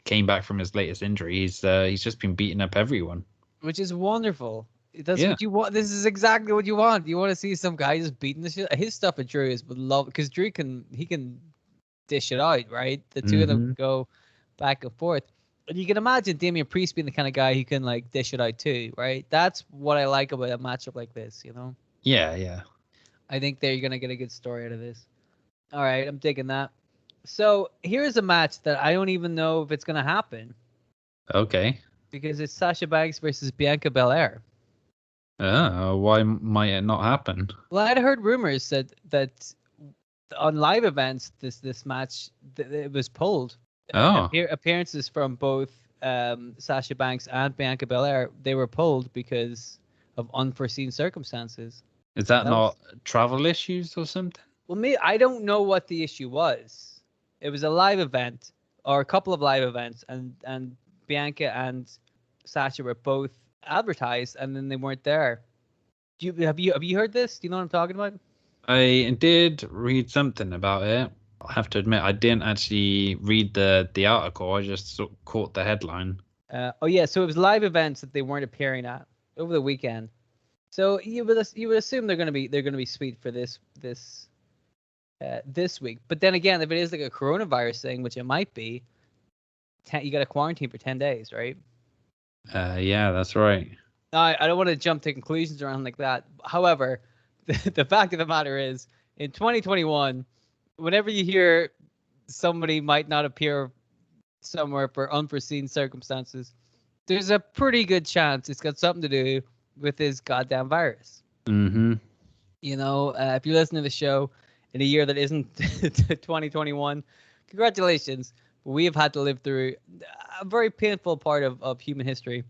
came back from his latest injury. He's just been beating up everyone, which is wonderful. That's what you want. This is exactly what you want. You want to see some guy just beating the shit. His stuff with Drew is love, because Drew can dish it out, right? The two of them go back and forth. And you can imagine Damien Priest being the kind of guy who can like dish it out too, right? That's what I like about a matchup like this, you know? Yeah. I think they're going to get a good story out of this. All right, I'm digging that. So here's a match that I don't even know if it's going to happen. Okay. Because it's Sasha Banks versus Bianca Belair. Oh, why might it not happen? Well, I'd heard rumors that on live events this match it was pulled. Oh. Appearances from both Sasha Banks and Bianca Belair, they were pulled because of unforeseen circumstances. Is that not travel issues or something? Well, I don't know what the issue was. It was a live event or a couple of live events, and Bianca and Sasha were both advertised, and then they weren't there. Have you heard this? Do you know what I'm talking about? I did read something about it. I have to admit, I didn't actually read the article. I just sort of caught the headline. So it was live events that they weren't appearing at over the weekend. So you would assume they're gonna be sweet for this week. But then again, if it is like a coronavirus thing, which it might be, you got to quarantine for 10 days, right? Yeah, that's right. I don't want to jump to conclusions around like that. However, the fact of the matter is, in 2021, whenever you hear somebody might not appear somewhere for unforeseen circumstances, there's a pretty good chance it's got something to do with this goddamn virus. Mm-hmm. You know, if you listen to the show in a year that isn't 2021, congratulations. We have had to live through a very painful part of human history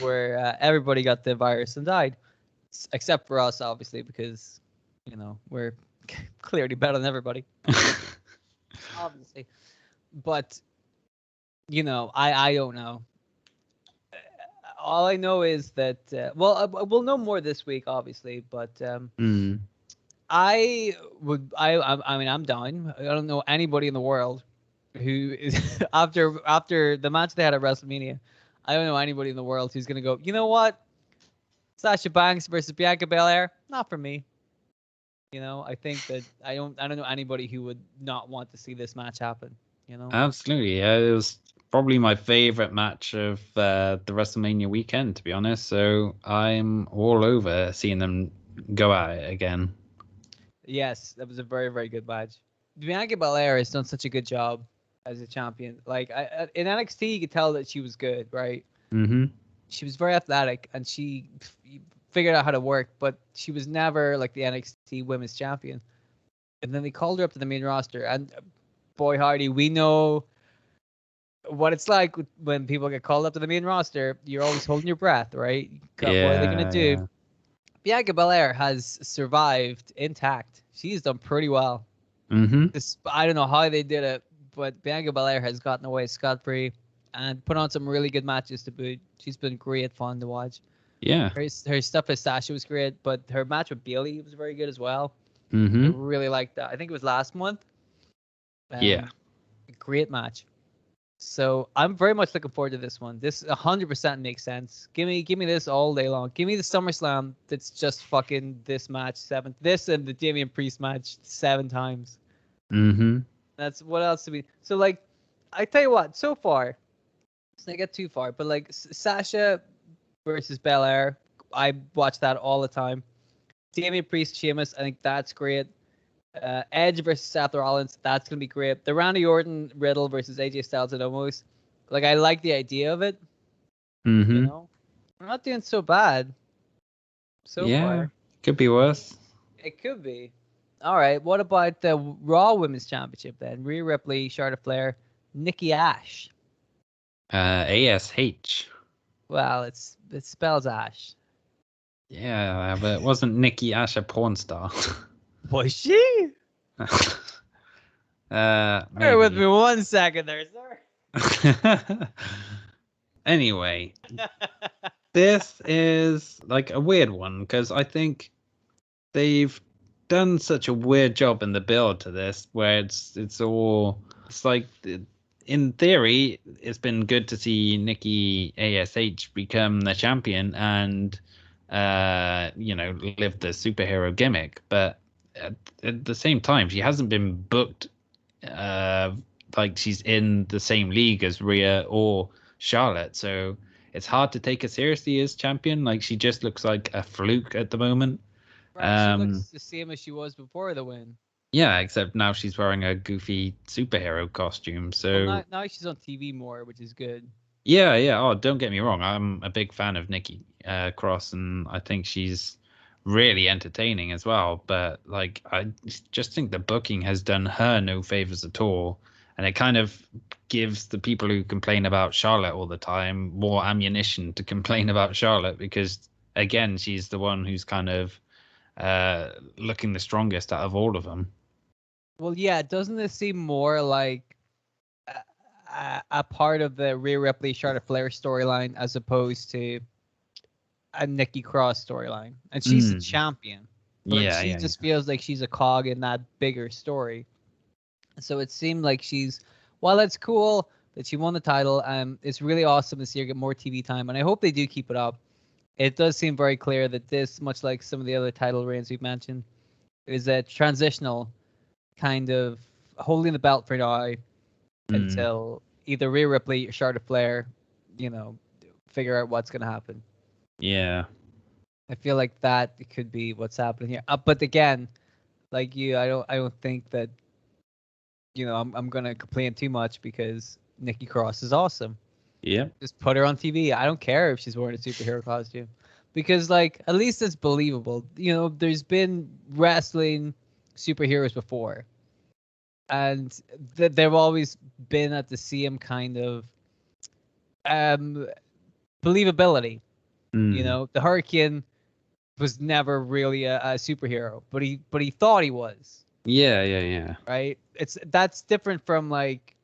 where everybody got the virus and died, except for us, obviously, because, you know, we're clearly better than everybody. Obviously. But, you know, I don't know. All I know is that, we'll know more this week, obviously, but I'm down. I don't know anybody in the world who is after the match they had at WrestleMania. I don't know anybody in the world who's gonna go, you know what? Sasha Banks versus Bianca Belair, not for me. You know, I think that I don't know anybody who would not want to see this match happen. You know, Absolutely. Yeah, it was probably my favorite match of the WrestleMania weekend, to be honest. So I'm all over seeing them go at it again. Yes, that was a very, very good match. Bianca Belair has done such a good job as a champion. Like in NXT, you could tell that she was good, right? Mm-hmm. She was very athletic and she figured out how to work, but she was never like the NXT Women's Champion. And then they called her up to the main roster, and boy, Hardy, we know what it's like when people get called up to the main roster. You're always holding your breath, right? What are they gonna do? Yeah. Bianca Belair has survived intact. She's done pretty well. Mm-hmm. I don't know how they did it, but Bianca Belair has gotten away scot-free and put on some really good matches to boot. She's been great fun to watch. Yeah. Her stuff with Sasha was great, but her match with Bayley was very good as well. Mm-hmm. I really liked that. I think it was last month. Yeah. Great match. So I'm very much looking forward to this one. This 100% makes sense. Give me this all day long. Give me the SummerSlam that's just fucking this match this and the Damien Priest match 7 times. Mm-hmm. That's what else to be. So like, I tell you what, so far, let's not get too far, but like Sasha versus Bel-Air, I watch that all the time. Damien Priest, Sheamus, I think that's great. Edge versus Seth Rollins, that's gonna be great. The Randy Orton Riddle versus AJ Styles and Omos, like I like the idea of it. Mm-hmm. You know, we're not doing so bad so far. Could be worse. It could be. All right, what about the Raw Women's Championship then? Rhea Ripley, Charlotte Flair, Nikki Ash. ASH. Well, it spells Ash. Yeah, but wasn't Nikki Ash a porn star? Was she? Bear with me 1 second there, sir. Anyway, this is like a weird one because I think they've done such a weird job in the build to this, where it's like in theory it's been good to see Nikki ASH become the champion and live the superhero gimmick, but at the same time she hasn't been booked like she's in the same league as Rhea or Charlotte. So it's hard to take her seriously as champion. Like, she just looks like a fluke at the moment. Right, she looks the same as she was before the win. Yeah, except now she's wearing a goofy superhero costume. So now she's on TV more, which is good. yeah. Oh, don't get me wrong. I'm a big fan of Nikki Cross, and I think she's really entertaining as well. But like, I just think the booking has done her no favors at all, and it kind of gives the people who complain about Charlotte all the time more ammunition to complain about Charlotte, because again, she's the one who's kind of looking the strongest out of all of them. Well, yeah, doesn't this seem more like a part of the Rhea Ripley Charlotte Flair storyline as opposed to a Nikki Cross storyline? And she's a champion. But she just feels like she's a cog in that bigger story. So it seemed like while it's cool that she won the title, it's really awesome to see her get more TV time, and I hope they do keep it up. It does seem very clear that this, much like some of the other title reigns we've mentioned, is a transitional kind of holding the belt for now until either Rhea Ripley or Charlotte Flair, figure out what's going to happen. Yeah. I feel like that could be what's happening here. But again, like you, I don't think that, I'm going to complain too much because Nikki Cross is awesome. Yeah. Just put her on TV. I don't care if she's wearing a superhero costume, because like at least it's believable. There's been wrestling superheroes before, and they've always been at the same kind of believability. The Hurricane was never really a superhero, but he thought he was. Yeah. Right? That's different from like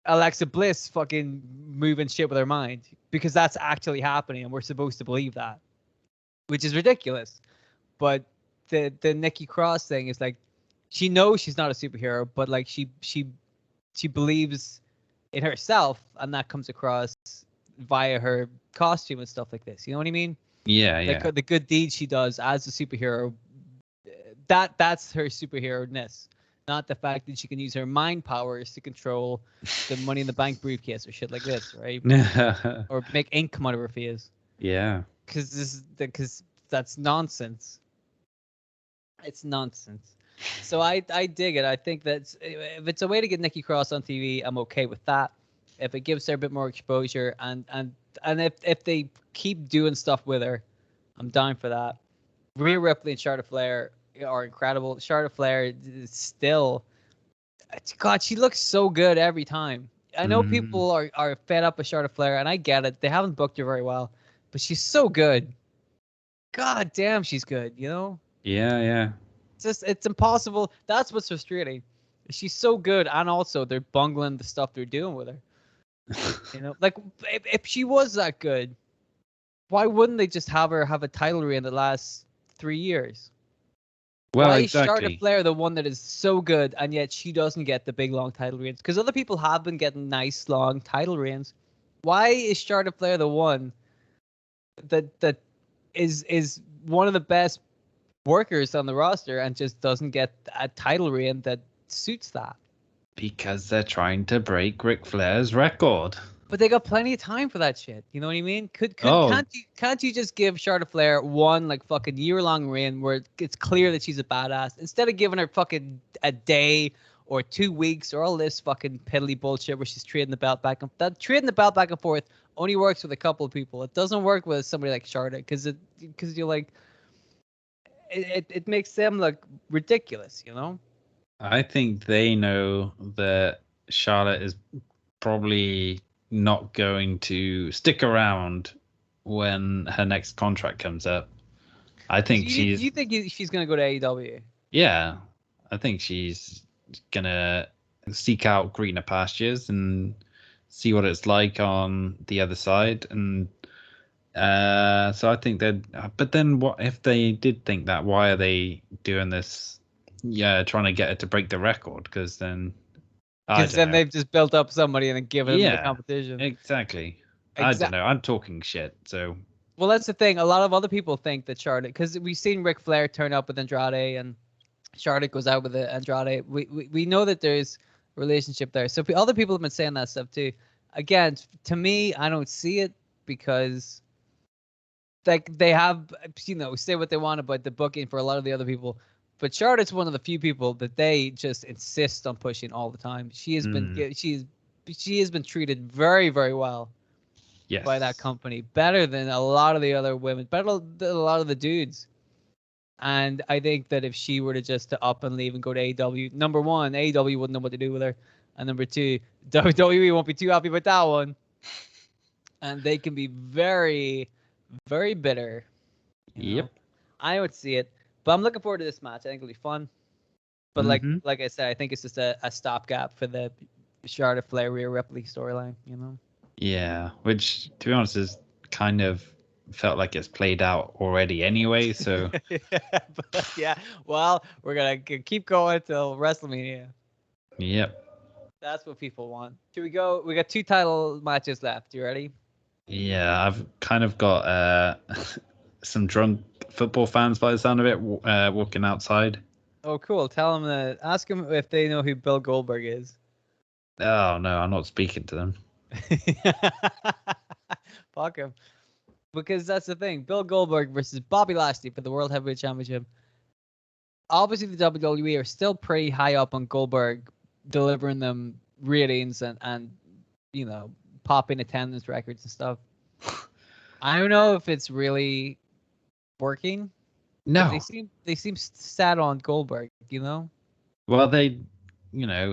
Alexa Bliss fucking moving shit with her mind, because that's actually happening and we're supposed to believe that, which is ridiculous. But the Nikki Cross thing is like, she knows she's not a superhero, but like she believes in herself, and that comes across via her costume and stuff like this. You know what I mean? Yeah. The good deeds she does as a superhero, that's her superhero-ness. Not the fact that she can use her mind powers to control the Money in the Bank briefcase or shit like this, right? Or make ink come out of her face. Yeah. Because that's nonsense. It's nonsense. So I dig it. I think that if it's a way to get Nikki Cross on TV, I'm okay with that. If it gives her a bit more exposure, and if they keep doing stuff with her, I'm down for that. Rhea Ripley and Charlotte Flair are incredible. Charlotte Flair is still, God, she looks so good every time. I know people are fed up with Charlotte Flair, and I get it. They haven't booked her very well, but she's so good. God damn, she's good. Yeah. It's impossible. That's what's frustrating. She's so good, and also they're bungling the stuff they're doing with her. Like if she was that good, why wouldn't they just have her have a title reign the last 3 years? Well, why exactly. is Charlotte Flair the one that is so good, and yet she doesn't get the big long title reigns? Because other people have been getting nice long title reigns. Why is Charlotte Flair the one that is one of the best workers on the roster and just doesn't get a title reign that suits that? Because they're trying to break Ric Flair's record. But they got plenty of time for that shit. You know what I mean? Can't you just give Charlotte Flair one like fucking year-long reign where it's clear that she's a badass, instead of giving her fucking a day or 2 weeks or all this fucking piddly bullshit where she's trading the belt back and forth only works with a couple of people. It doesn't work with somebody like Charlotte because you're like, it makes them look ridiculous, I think they know that Charlotte is probably not going to stick around when her next contract comes up. I think you think she's going to go to AEW? Yeah, I think she's going to seek out greener pastures and see what it's like on the other side. And so I think that, but then what if they did think that? Why are they doing this? Yeah, trying to get her to break the record, because then they've just built up somebody and then given them the competition. Exactly. I don't know. I'm talking shit. So. Well, that's the thing. A lot of other people think that Charlotte, because we've seen Ric Flair turn up with Andrade and Charlotte goes out with Andrade. We know that there's a relationship there. So other people have been saying that stuff too. again, to me, I don't see it because like they have, say what they want about the booking for a lot of the other people, but Charlotte's one of the few people that they just insist on pushing all the time. She has been she has been treated very, very well by that company, better than a lot of the other women, better than a lot of the dudes. And I think that if she were to just to up and leave and go to AEW, number one, AEW wouldn't know what to do with her, and number two, WWE won't be too happy with that one, and they can be very, very bitter. Yep. I would see it, but I'm looking forward to this match. I think it'll be fun. But like I said, I think it's just a stopgap for the Charlotte Flair Rhea Ripley storyline. Yeah, which to be honest is kind of felt like it's played out already anyway. So yeah. Well, we're gonna keep going till WrestleMania. Yep. That's what people want. Should we go? We got 2 title matches left. You ready? Yeah, I've kind of got some drunk football fans by the sound of it walking outside. Oh, cool. Tell them ask them if they know who Bill Goldberg is. Oh no, I'm not speaking to them. Fuck him. Because that's the thing. Bill Goldberg versus Bobby Lashley for the World Heavyweight Championship. Obviously, the WWE are still pretty high up on Goldberg, delivering them ratings and popping attendance records and stuff. I don't know if it's really working. No. They seem sad on Goldberg, Well, they,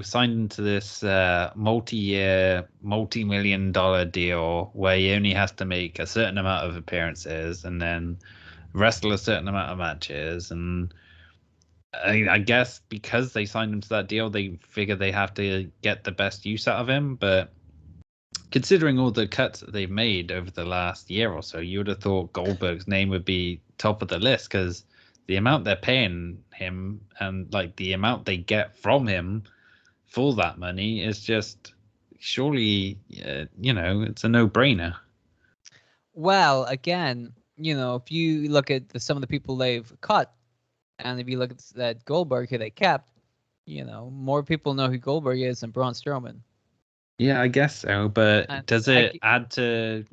signed into this multi-year, multi-million-dollar deal where he only has to make a certain amount of appearances and then wrestle a certain amount of matches. And I guess because they signed him to that deal, they figure they have to get the best use out of him. But considering all the cuts that they've made over the last year or so, you would have thought Goldberg's name would be top of the list because the amount they're paying him and like the amount they get from him for that money is just surely, it's a no-brainer. Well, again, if you look at some of the people they've cut, and if you look at that Goldberg who they kept, more people know who Goldberg is than Braun Strowman. Yeah, I guess so. But does it add to,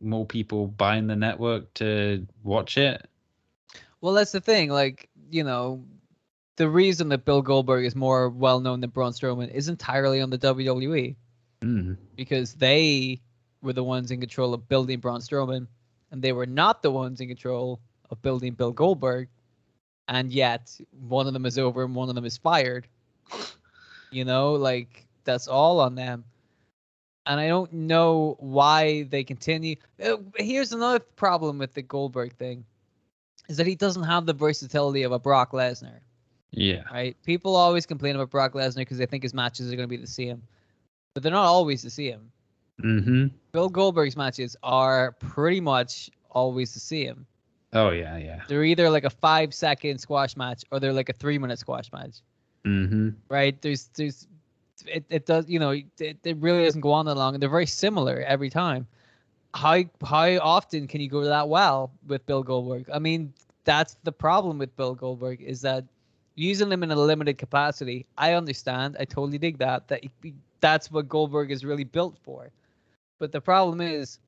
more people buying the network to watch it? Well, that's the thing. Like, the reason that Bill Goldberg is more well-known than Braun Strowman is entirely on the WWE. Because they were the ones in control of building Braun Strowman, and they were not the ones in control of building Bill Goldberg. And yet, one of them is over and one of them is fired. That's all on them. And I don't know why they continue. Here's another problem with the Goldberg thing, is that he doesn't have the versatility of a Brock Lesnar. Yeah. Right? People always complain about Brock Lesnar because they think his matches are going to be the same. But they're not always the same. Bill Goldberg's matches are pretty much always the same. Oh, yeah. They're either like a 5-second squash match or they're like a 3-minute squash match. Right? It does, it really doesn't go on that long, and they're very similar every time. How often can you go that well with Bill Goldberg? I mean, that's the problem with Bill Goldberg, is that using him in a limited capacity, I understand. I totally dig that that's what Goldberg is really built for. But the problem is,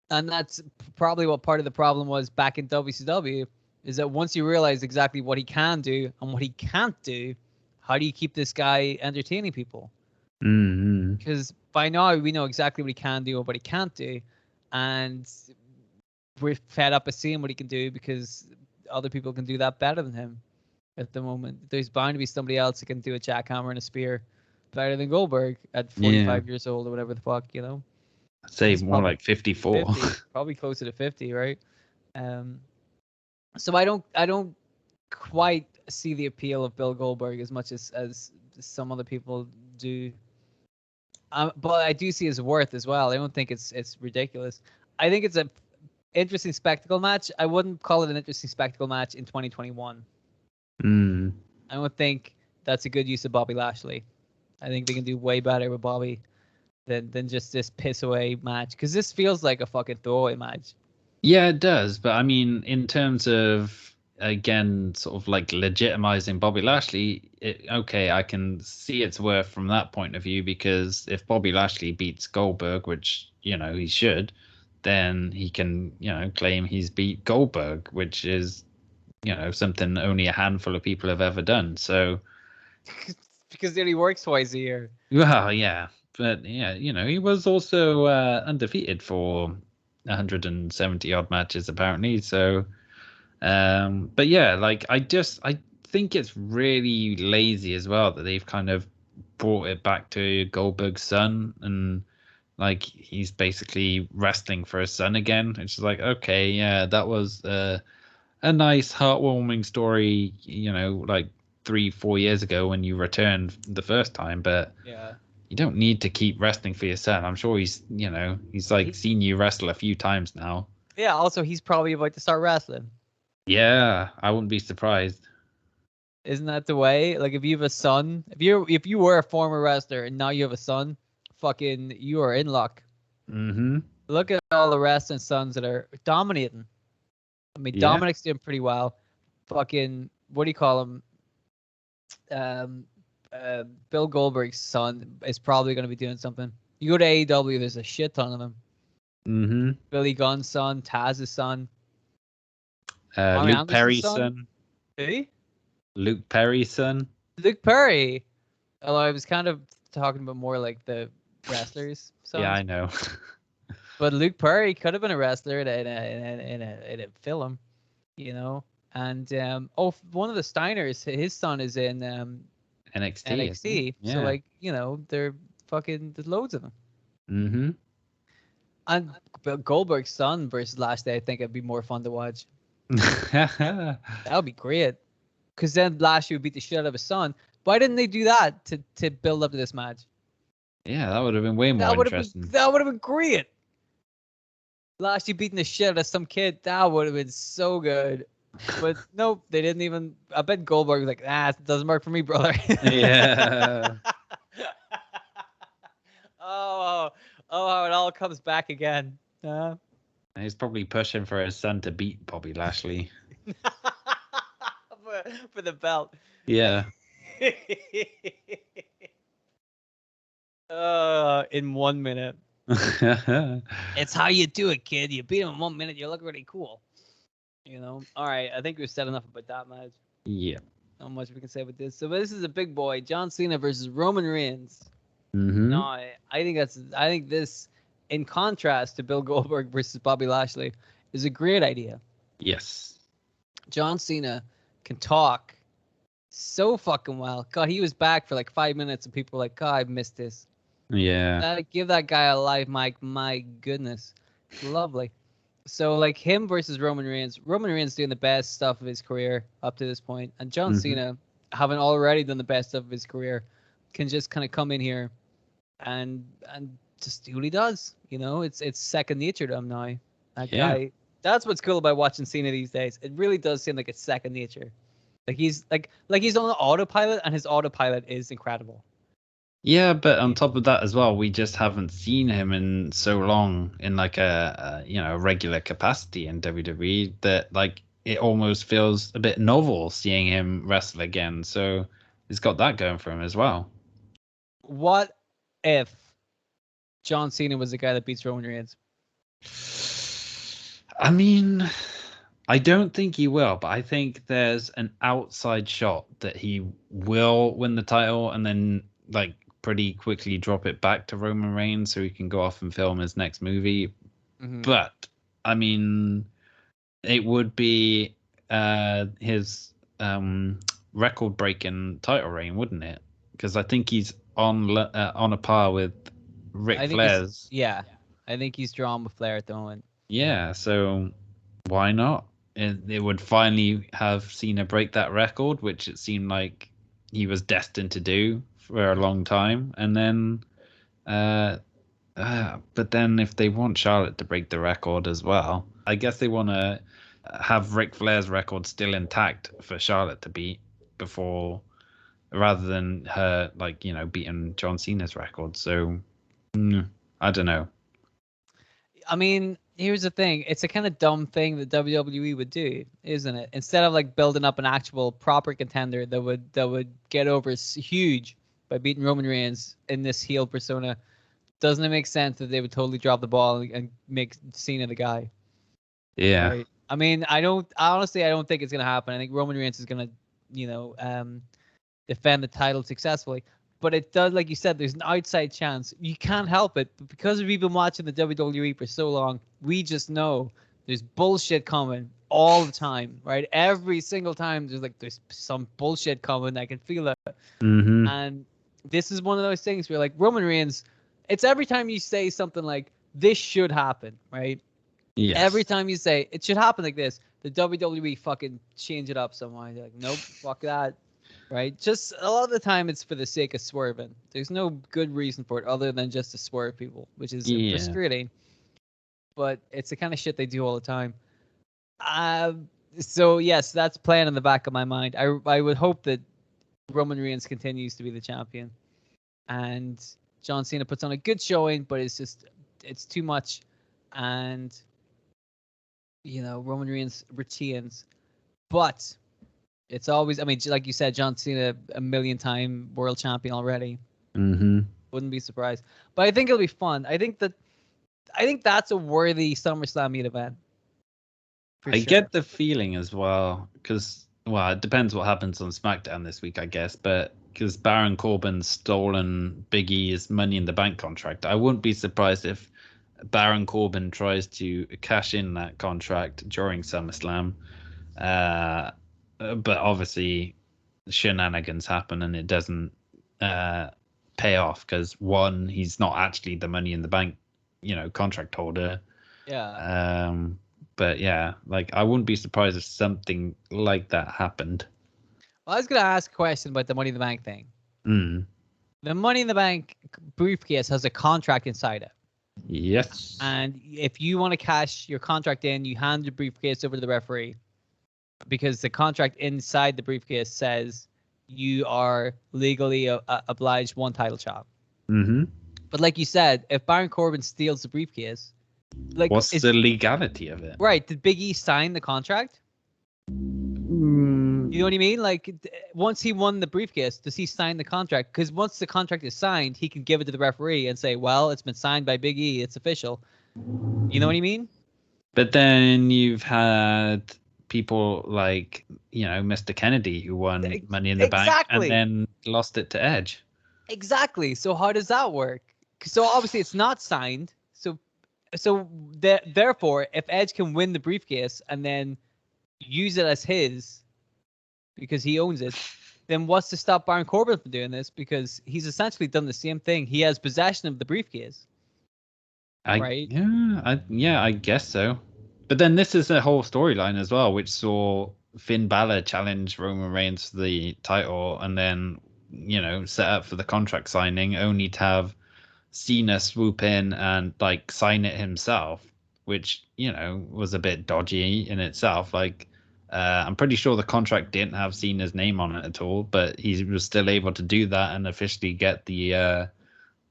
and that's probably what part of the problem was back in WCW, is that once you realize exactly what he can do and what he can't do, how do you keep this guy entertaining people? Because by now we know exactly what he can do and what he can't do. And we're fed up of seeing what he can do because other people can do that better than him at the moment. There's bound to be somebody else that can do a jackhammer and a spear better than Goldberg at 45 years old or whatever the fuck, I'd say more like 54. 50, probably closer to 50, right? So I don't quite see the appeal of Bill Goldberg as much as some other people do. But I do see his worth as well. I don't think it's ridiculous. I think it's a interesting spectacle match. I wouldn't call it an interesting spectacle match in 2021. I don't think that's a good use of Bobby Lashley. I think they can do way better with Bobby than just this piss away match, because this feels like a fucking throwaway match. Yeah, it does. But I mean, in terms of again, sort of like legitimizing Bobby Lashley, okay, I can see its worth from that point of view, because if Bobby Lashley beats Goldberg, which, he should, then he can, claim he's beat Goldberg, which is, something only a handful of people have ever done. So, because he only works twice a year. well, yeah. But yeah, he was also undefeated for 170 odd matches apparently. So, but yeah, like I think it's really lazy as well that they've kind of brought it back to Goldberg's son, and like he's basically wrestling for his son again. It's just like, okay, yeah, that was a nice heartwarming story, like 3-4 years ago when you returned the first time, but Yeah. you don't need to keep wrestling for your son. I'm sure he's like seen you wrestle a few times now. Yeah, also he's probably about to start wrestling. Yeah, I wouldn't be surprised. Isn't that the way? Like, if you have a son, if you were a former wrestler and now you have a son, fucking, you are in luck. Mm-hmm. Look at all the wrestling sons that are dominating. I mean, Yeah. Dominic's doing pretty well. Fucking, what do you call him? Bill Goldberg's son is probably going to be doing something. You go to AEW, there's a shit ton of them. Mm-hmm. Billy Gunn's son, Taz's son. Luke Perry's son. Who? Luke Perry's son. Luke Perry. Although I was kind of talking about more like the wrestlers. Sons. Yeah, I know. But Luke Perry could have been a wrestler in a film, And one of the Steiners, his son is in NXT. Yeah. So like, they're fucking, there's loads of them. Mm-hmm. And Goldberg's son versus Lashley, I think it'd be more fun to watch. That would be great. Because then Lashley would beat the shit out of his son. Why didn't they do that to build up to this match? Yeah, that would have been way more interesting. That would have been great. Lashley beating the shit out of some kid. That would have been so good. But nope, they didn't even. I bet Goldberg was like, it doesn't work for me, brother. Yeah. Oh, how it all comes back again. He's probably pushing for his son to beat Bobby Lashley. for the belt. Yeah. In 1 minute. It's how you do it, kid. You beat him in 1 minute, you look really cool. All right, I think we've said enough about that match. Yeah. Not much we can say about this. So this is a big boy, John Cena versus Roman Reigns. Mm-hmm. No, I think this, in contrast to Bill Goldberg versus Bobby Lashley, is a great idea. Yes. John Cena can talk so fucking well. God, he was back for like 5 minutes and people were like, God, I missed this. Yeah. Give that guy a life, Mike. My goodness. Lovely. So, like, him versus Roman Reigns. Roman Reigns doing the best stuff of his career up to this point. And John Cena, having already done the best stuff of his career, can just kind of come in here and just do what he does. It's second nature to him now. That guy. That's what's cool about watching Cena these days. It really does seem like it's second nature. Like he's like he's on autopilot, and his autopilot is incredible. Yeah, but on top of that as well, we just haven't seen him in so long in like a regular capacity in WWE that like it almost feels a bit novel seeing him wrestle again. So he's got that going for him as well. What if John Cena was the guy that beats Roman Reigns? I mean, I don't think he will, but I think there's an outside shot that he will win the title and then like pretty quickly drop it back to Roman Reigns so he can go off and film his next movie. Mm-hmm. But I mean, it would be his record-breaking title reign, wouldn't it? Because I think he's on a par with Ric Flair's. Yeah, I think he's drawn with Flair at the moment. Yeah, so why not? It would finally have Cena break that record, which it seemed like he was destined to do for a long time. And then, but then if they want Charlotte to break the record as well, I guess they want to have Ric Flair's record still intact for Charlotte to beat before, rather than her beating John Cena's record. So I don't know. I mean, here's the thing. It's a kind of dumb thing that WWE would do, isn't it? Instead of like building up an actual proper contender that would get over huge by beating Roman Reigns in this heel persona, doesn't it make sense that they would totally drop the ball and make Cena the guy? Yeah. Right. I mean, I don't think it's gonna happen. I think Roman Reigns is gonna, defend the title successfully. But it does, like you said, there's an outside chance. You can't help it. But because we've been watching the WWE for so long, we just know there's bullshit coming all the time, right? Every single time there's some bullshit coming. I can feel it. Mm-hmm. And this is one of those things where like Roman Reigns, it's every time you say something like this should happen, right? Yes. Every time you say it should happen like this, the WWE fucking change it up somehow. They're like, nope, fuck that. Right? Just a lot of the time it's for the sake of swerving. There's no good reason for it other than just to swerve people, which is frustrating. But it's the kind of shit they do all the time. So yes, that's playing in the back of my mind. I would hope that Roman Reigns continues to be the champion. And John Cena puts on a good showing, but it's too much. And Roman Reigns retains. But it's always, I mean, like you said, John Cena, a million-time world champion already. Mm-hmm. Wouldn't be surprised. But I think it'll be fun. I think that's a worthy SummerSlam meet event. I get the feeling as well, because, well, it depends what happens on SmackDown this week, I guess, but because Baron Corbin's stolen Big E's Money in the Bank contract, I wouldn't be surprised if Baron Corbin tries to cash in that contract during SummerSlam. But obviously shenanigans happen and it doesn't pay off because one, he's not actually the Money in the Bank, contract holder. Yeah. But yeah, like I wouldn't be surprised if something like that happened. Well, I was gonna ask a question about the Money in the Bank thing. The Money in the Bank briefcase has a contract inside it. Yes. And if you want to cash your contract in, you hand your briefcase over to the referee. Because the contract inside the briefcase says you are legally obliged one title shot. Mm-hmm. But like you said, if Baron Corbin steals the briefcase, like what's the legality of it? Right? Did Big E sign the contract? You know what I mean? Like once he won the briefcase, does he sign the contract? Because once the contract is signed, he can give it to the referee and say, "Well, it's been signed by Big E. It's official." You know what I mean? But then you've had people like Mr. Kennedy who won Money in the Bank and then lost it to Edge. Exactly. So how does that work? So obviously it's not signed. So therefore, if Edge can win the briefcase and then use it as his because he owns it, then what's to stop Baron Corbin from doing this? Because he's essentially done the same thing. He has possession of the briefcase. Right? Yeah, I guess so. But then this is a whole storyline as well, which saw Finn Balor challenge Roman Reigns for the title and then, set up for the contract signing, only to have Cena swoop in and like sign it himself, which, was a bit dodgy in itself. Like, I'm pretty sure the contract didn't have Cena's name on it at all, but he was still able to do that and officially get the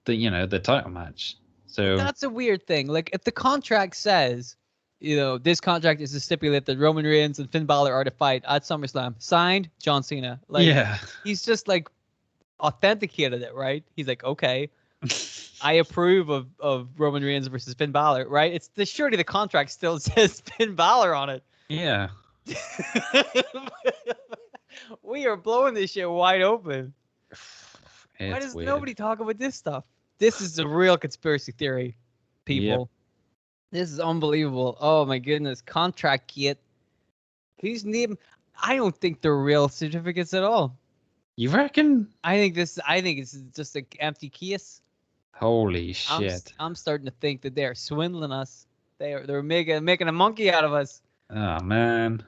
title match. So that's a weird thing. Like if the contract says, this contract is to stipulate that Roman Reigns and Finn Balor are to fight at SummerSlam, signed John Cena. Like, yeah, he's just like authenticated it, right? He's like, okay, I approve of Roman Reigns versus Finn Balor, right? It's surely the contract still says Finn Balor on it. Yeah. We are blowing this shit wide open. Why does nobody talk about this stuff? This is a real conspiracy theory, people. Yep. This is unbelievable. Oh my goodness. Contract kit. Please name. I don't think they're real certificates at all. You reckon? I think it's just an empty case. Holy shit. I'm starting to think that they're swindling us. They're making a monkey out of us. Oh man.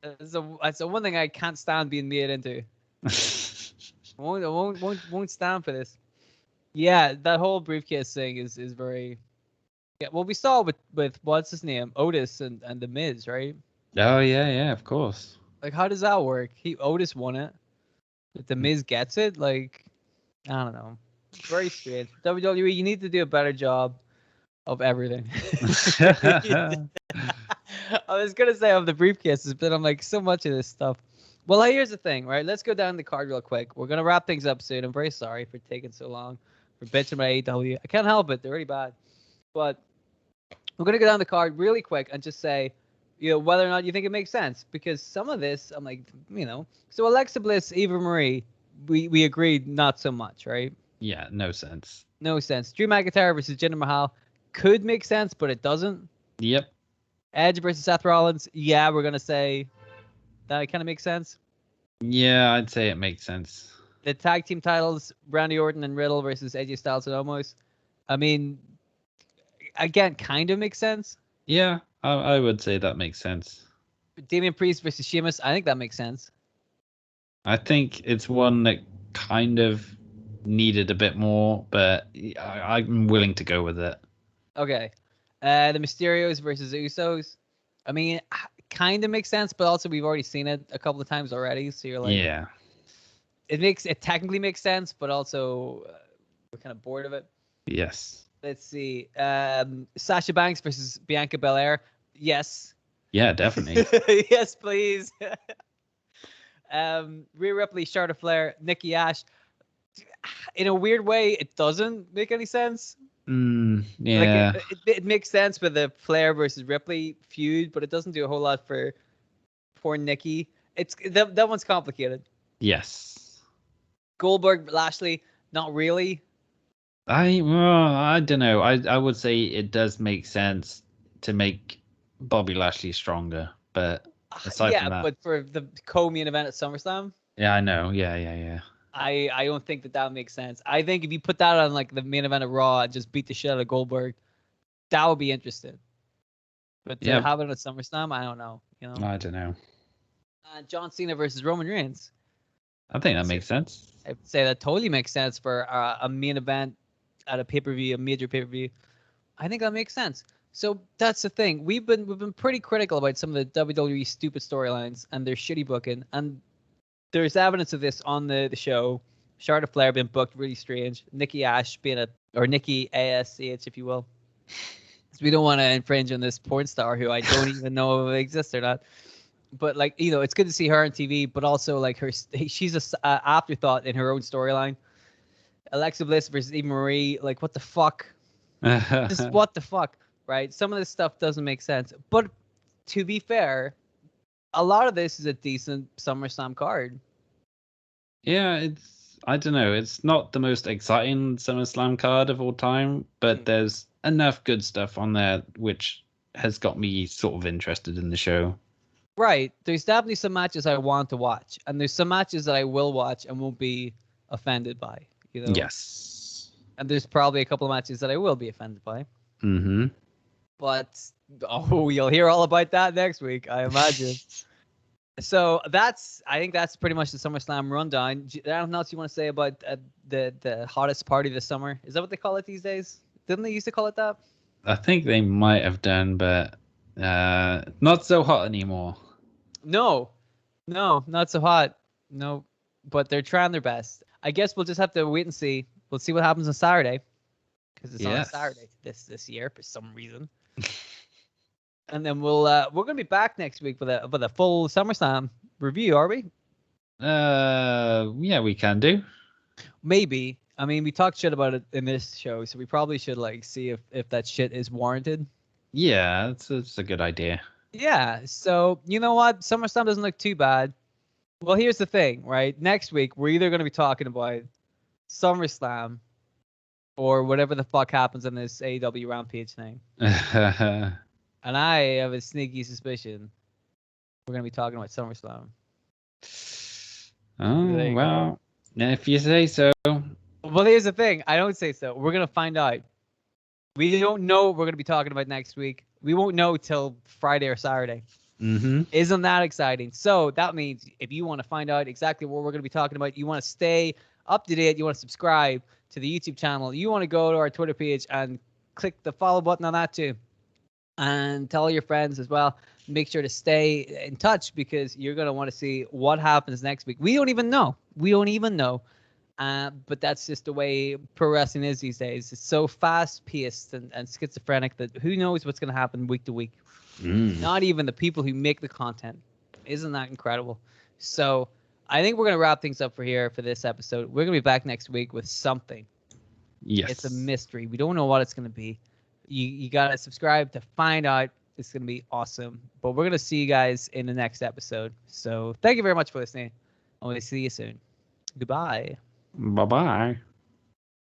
That's the one thing I can't stand being made into. won't stand for this. Yeah, that whole briefcase thing is very. Yeah, well, we saw with what's his name, Otis and the Miz, right? Oh yeah, of course. Like, how does that work? Otis won it, but the Miz gets it. Like, I don't know. Very strange. WWE, you need to do a better job of everything. I was gonna say of the briefcases, but I'm like, so much of this stuff. Well, here's the thing, right? Let's go down the card real quick. We're gonna wrap things up soon. I'm very sorry for taking so long for bitching about AEW. I can't help it; they're really bad. But we're gonna go down the card really quick and just say, whether or not you think it makes sense. Because some of this, I'm like, So Alexa Bliss, Eva Marie, we agreed not so much, right? Yeah, no sense. No sense. Drew McIntyre versus Jinder Mahal could make sense, but it doesn't. Yep. Edge versus Seth Rollins. Yeah, we're gonna say that kind of makes sense. Yeah, I'd say it makes sense. The tag team titles: Randy Orton and Riddle versus AJ Styles and Omos. I mean, again, kind of makes sense. Yeah, I would say that makes sense. Damien Priest versus Sheamus. I think that makes sense. I think it's one that kind of needed a bit more, but I'm willing to go with it. Okay. The Mysterios versus the Usos. I mean, kind of makes sense, but also we've already seen it a couple of times already. So you're like, yeah, it technically makes sense, but also we're kind of bored of it. Yes. Let's see. Sasha Banks versus Bianca Bel-Air. Yes. Yeah, definitely. Yes, please. Rhea Ripley, Charlotte Flair, Nikki Ash. In a weird way, it doesn't make any sense. Yeah. Like it makes sense with the Flair versus Ripley feud, but it doesn't do a whole lot for poor Nikki. It's that one's complicated. Yes. Goldberg, Lashley, not really. I don't know. I would say it does make sense to make Bobby Lashley stronger, but aside from that, but for the co-main event at SummerSlam. Yeah, I know. Yeah. I don't think that makes sense. I think if you put that on like the main event of Raw and just beat the shit out of Goldberg, that would be interesting. But to have it at SummerSlam, I don't know. I don't know. John Cena versus Roman Reigns. I think that makes sense. I would say that totally makes sense for a main event at a pay-per-view, a major pay-per-view. I think that makes sense. So that's the thing. We've been pretty critical about some of the WWE stupid storylines and their shitty booking, and there's evidence of this on the show. Charlotte Flair being booked really strange. Nikki Ash being Nikki ASH, if you will. So we don't want to infringe on this porn star who I don't even know if it exists or not. But like, it's good to see her on TV, but also like she's a afterthought in her own storyline. Alexa Bliss versus Eva Marie, like what the fuck? Just what the fuck, right? Some of this stuff doesn't make sense. But to be fair, a lot of this is a decent SummerSlam card. Yeah, I don't know. It's not the most exciting SummerSlam card of all time, but there's enough good stuff on there which has got me sort of interested in the show. Right. There's definitely some matches I want to watch, and there's some matches that I will watch and won't be offended by. Yes. And there's probably a couple of matches that I will be offended by. Mm-hmm. But you'll hear all about that next week, I imagine. So I think that's pretty much the SummerSlam rundown. Anything else you want to say about the hottest party this summer? Is that what they call it these days? Didn't they used to call it that? I think they might have done, but not so hot anymore. No, not so hot. No, but they're trying their best. I guess we'll just have to wait and see. We'll see what happens on Saturday, because it's on a Saturday this year for some reason. And then we're gonna be back next week with a full SummerSlam review, are we? Yeah, we can do. Maybe. I mean, we talked shit about it in this show, so we probably should see if that shit is warranted. Yeah, it's a good idea. Yeah. So you know what? SummerSlam doesn't look too bad. Well, here's the thing, right? Next week we're either gonna be talking about SummerSlam or whatever the fuck happens in this AEW Rampage thing. And I have a sneaky suspicion we're going to be talking about SummerSlam. Oh, well, if you say so. Well, here's the thing. I don't say so. We're going to find out. We don't know what we're going to be talking about next week. We won't know till Friday or Saturday. Mm-hmm. Isn't that exciting? So that means if you want to find out exactly what we're going to be talking about, you want to stay up to date, you want to subscribe to the YouTube channel, you want to go to our Twitter page and click the follow button on that too. And tell your friends as well. Make sure to stay in touch because you're going to want to see what happens next week. We don't even know. But that's just the way pro wrestling is these days. It's so fast-paced and schizophrenic that who knows what's going to happen week to week. Not even the people who make the content. Isn't that incredible? So I think we're going to wrap things up for this episode. We're going to be back next week with something. Yes. It's a mystery. We don't know what it's going to be. You got to subscribe to find out. It's going to be awesome. But we're going to see you guys in the next episode. So thank you very much for listening. And we'll see you soon. Goodbye. Bye-bye.